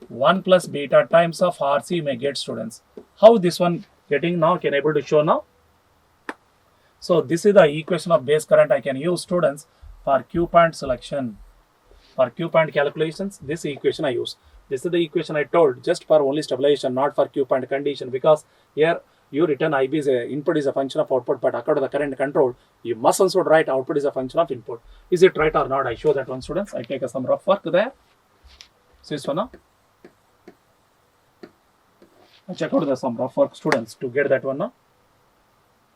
1 plus beta times of RC you may get, students. How this one getting now can able to show now? So this is the equation of base current I can use, students, for Q point selection. For Q point calculations, this equation I use. This is the equation I told just for only stabilization, not for Q point condition, because here you written IB is a input is a function of output, but according to the current control, you must also write output is a function of input. Is it right or not? I show that one, students. I take some rough work there. See this one now. I check out some rough work, students, to get that one now.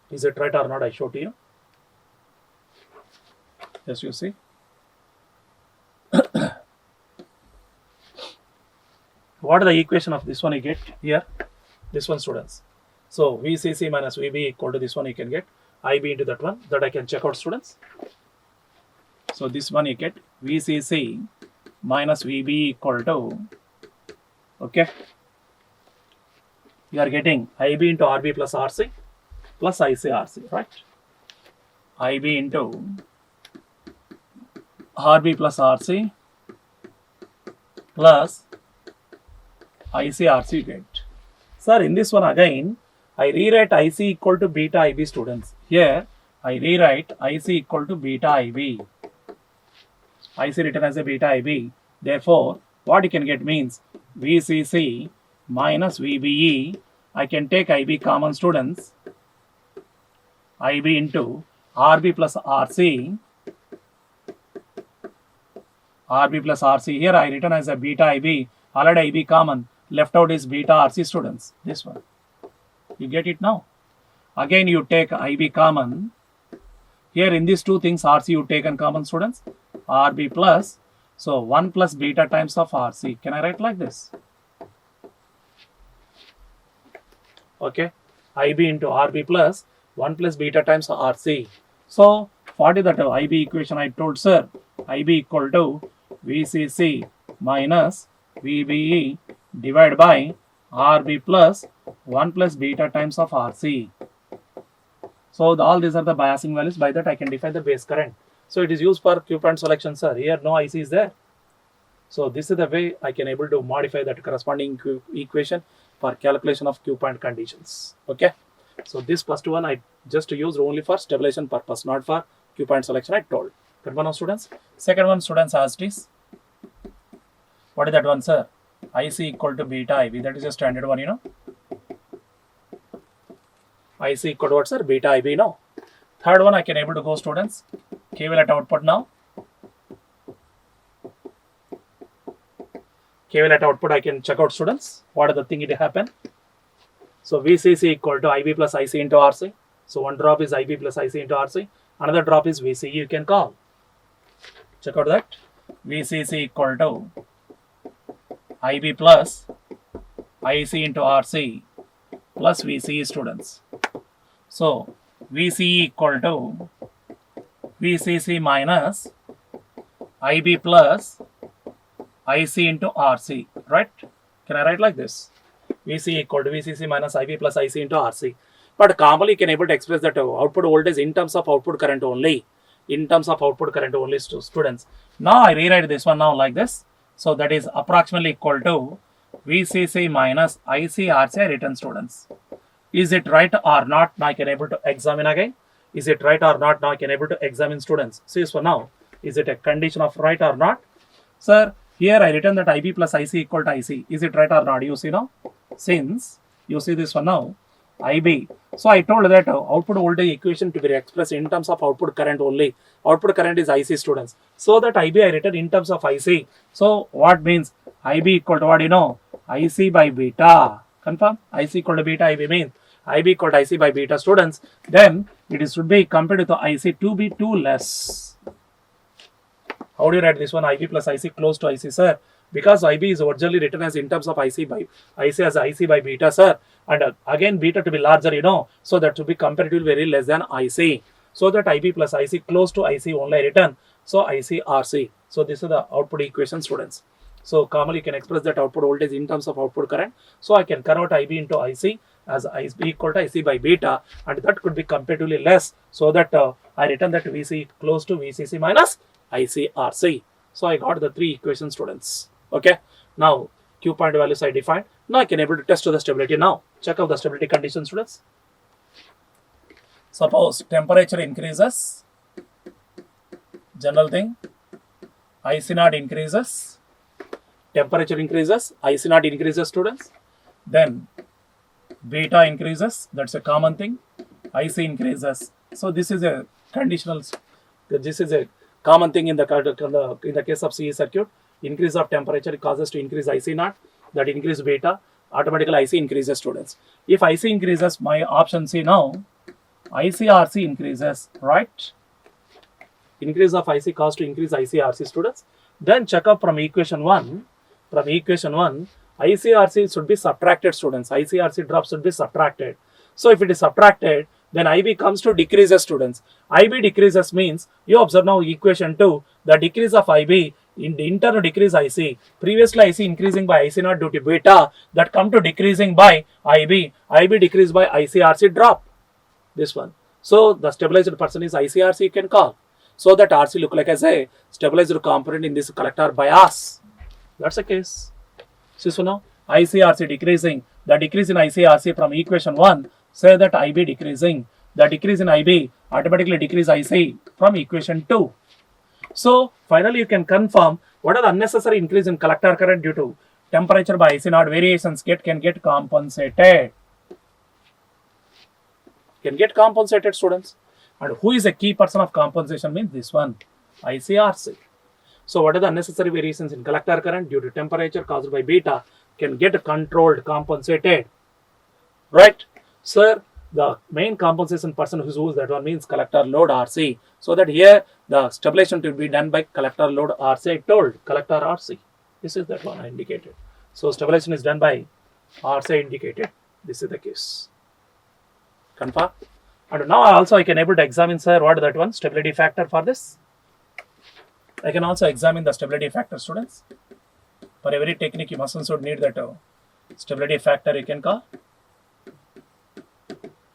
Is it right or not? I show to you. Yes, you see. What is the equation of this one you get here? This one, students. So VCC minus VB equal to this one you can get. IB into that one, that I can check out, students. So this one you get VCC minus VB equal to, okay, you are getting IB into RB plus RC plus ICRC, right? IB into RB plus RC plus ICRC you get. Sir, in this one again, I rewrite IC equal to beta IB, students. Here, I rewrite IC equal to beta IB. IC written as a beta IB. Therefore, what you can get means VCC minus VBE. I can take IB common, students. IB into RB plus RC. RB plus RC. Here I written as a beta IB. Already IB common. Left out is beta RC, students. This one. You get it now? Again you take IB common. Here in these two things RC you take in common, students. RB plus. So 1 plus beta times of RC. Can I write like this? Okay. IB into RB plus 1 plus beta times RC. So what is that IB equation I told, sir? IB equal to VCC minus VBE divided by RB plus 1 plus beta times of RC. So all these are the biasing values. By that I can define the base current. So it is used for Q point selection, sir. Here no IC is there. So this is the way I can able to modify that corresponding equation for calculation of Q point conditions. Okay. So this first one I just used only for stabilization purpose, not for Q point selection I told. Good one, students. Second one, students, asked is, what is that one, sir? IC equal to beta IB. That is a standard one, you know. IC equal to what, sir? Beta IB, no. Third one I can able to go, students. KVL at output now. KVL at output I can check out, students. What are the thing it happen? So VCC equal to IB plus IC into RC. So one drop is IB plus IC into RC. Another drop is VCE you can call. Check out that. VCC equal to IB plus IC into RC plus VCE students. So VCE equal to VCC minus IB plus IC into RC, right? Can I write like this? VC equal to VCC minus IB plus IC into RC. But commonly you can able to express that output voltage in terms of output current only. In terms of output current only students. Now I rewrite this one now like this. So that is approximately equal to VCC minus IC RC I written students. Is it right or not? Now I can able to examine again. Is it right or not? Now I can able to examine students. See this one now. Is it a condition of right or not? Sir, here I written that IB plus IC equal to IC. Is it right or not? You see now? Since you see this one now, IB. So I told that output voltage equation to be expressed in terms of output current only. Output current is IC students. So that IB I written in terms of IC. So what means IB equal to what you know? IC by beta. Confirm? IC equal to beta IB means IB equal to IC by beta students. Then it should be compared with the IC to be 2 less. How do you write this one? IB plus IC close to IC, sir. Because IB is originally written as in terms of IC as IC by beta, sir. And again beta to be larger, you know. So that to be comparatively very less than IC. So that IB plus IC close to IC only written. So IC RC. So this is the output equation students. So commonly you can express that output voltage in terms of output current. So I can convert IB into IC as IB equal to IC by beta, and that could be comparatively less. So that I written that VC close to VCC minus IC RC. So I got the 3 equations students. Okay. Now Q point values I defined. Now I can able to test the stability now. Check out the stability condition students. Suppose temperature increases. General thing. IC naught increases. Temperature increases, IC naught increases students. Then beta increases, that's a common thing. IC increases. So this is a conditional, this is a common thing in the case of CE circuit. Increase of temperature causes to increase IC naught, that increase beta, automatically IC increases students. If IC increases, my option C now, ICRC increases, right? Increase of IC cause to increase ICRC students. Then check up from equation 1. From equation 1, ICRC should be subtracted students. ICRC drop should be subtracted. So if it is subtracted, then IB comes to decreases students. IB decreases means, you observe now equation 2, the decrease of IB in turn decrease IC. Previously IC increasing by IC naught due to beta, that come to decreasing by IB. IB decreased by ICRC drop. This one. So the stabilized person is ICRC you can call. So that RC look like as a stabilized component in this collector bias. That's the case. So now ICRC decreasing, the decrease in ICRC from equation 1, say that IB decreasing, the decrease in IB automatically decrease IC from equation 2. So finally you can confirm what are the unnecessary increase in collector current due to temperature by IC naught variations can get compensated. Can get compensated students. And who is a key person of compensation means this one, ICRC. So what are the unnecessary variations in collector current due to temperature caused by beta can get controlled, compensated, right? Sir, the main compensation person who's used that one means collector load RC. So that here the stabilization to be done by collector load RC. I told collector RC. This is that one I indicated. So stabilization is done by RC indicated. This is the case. Confirm. And now also I can able to examine, sir, what is that one stability factor for this. I can also examine the stability factor students. For every technique you must also need that stability factor you can call.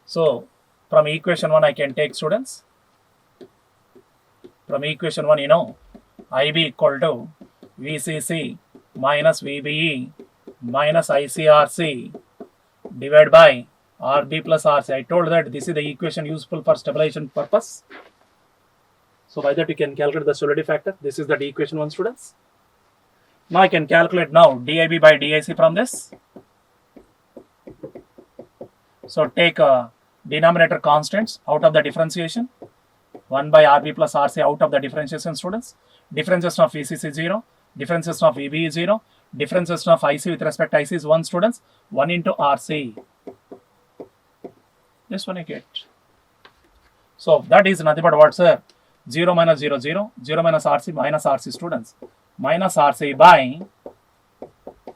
So from equation 1 I can take students. From equation 1 you know IB equal to VCC minus VBE minus ICRC divided by RB plus RC. I told that this is the equation useful for stabilization purpose. So by that you can calculate the stability factor. This is the equation 1 students. Now I can calculate now DIB by DIC from this. So take denominator constants out of the differentiation. 1 by RB plus RC out of the differentiation students. Differentiation of VCC is 0. Differentiation of VB is 0. Differentiation of IC with respect to IC is 1 students. 1 into RC. This one I get. So that is nothing but what, sir? 0 minus 0, 0. 0 minus RC students. Minus RC by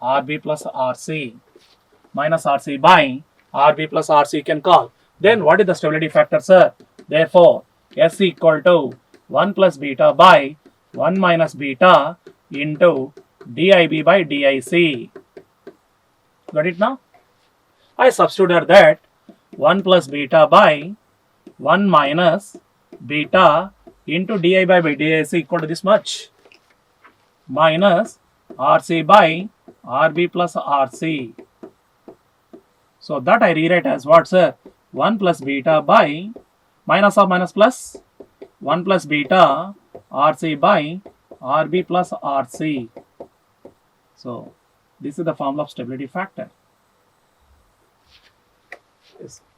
RB plus RC minus RC by RB plus RC you can call. Then what is the stability factor, sir? Therefore, S equal to 1 plus beta by 1 minus beta into DIB by DIC. Got it now? I substituted that 1 plus beta by 1 minus beta into DI by DIC equal to this much minus RC by RB plus RC. So that I rewrite as what, sir? 1 plus beta by minus of minus plus 1 plus beta RC by RB plus RC. So this is the formula of stability factor.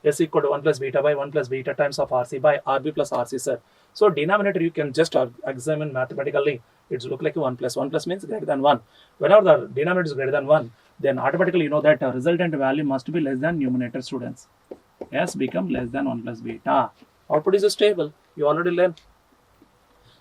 S equal to 1 plus beta by 1 plus beta times of RC by RB plus RC, sir. So denominator you can just examine mathematically. It's look like 1 plus. 1 plus means greater than 1. Whenever the denominator is greater than 1, then automatically you know that resultant value must be less than numerator, students. S become less than 1 plus beta. Output is stable. You already learned.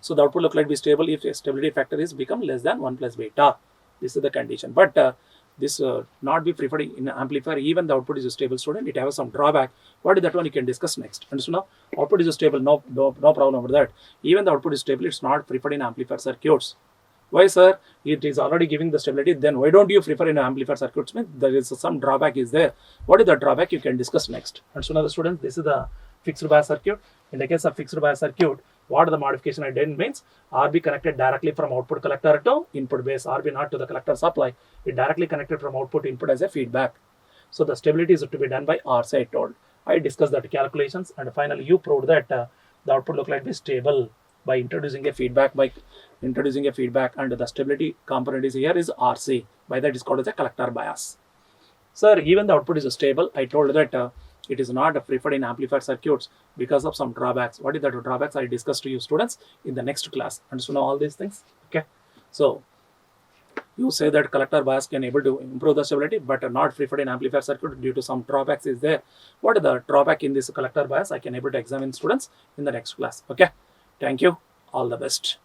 So the output look like be stable if a stability factor is become less than 1 plus beta. This is the condition. But this not be preferred in amplifier. Even the output is stable, student. It has some drawback. What is that one? You can discuss next. And so now output is stable. No problem over that. Even the output is stable. It's not preferred in amplifier circuits. Why, sir? It is already giving the stability. Then why don't you prefer in amplifier circuits? Means there is some drawback is there. What is the drawback? You can discuss next. And so now the students, this is the fixed bias circuit. In the case of fixed bias circuit, what the modification I did means RB connected directly from output collector to input base. RB not to the collector supply. It directly connected from output input as a feedback. So the stability is to be done by RC, I told. I discussed that calculations, and finally you proved that the output look like be stable by introducing a feedback, and the stability component is here is RC. By that is called as a collector bias. Sir, even the output is stable. I told that it is not preferred in amplifier circuits because of some drawbacks. What is the drawbacks? I discussed to you students in the next class. Understand all these things? Okay. So you say that collector bias can able to improve the stability, but not preferred in amplifier circuit due to some drawbacks is there. What is the drawback in this collector bias? I can able to examine students in the next class. Okay. Thank you. All the best.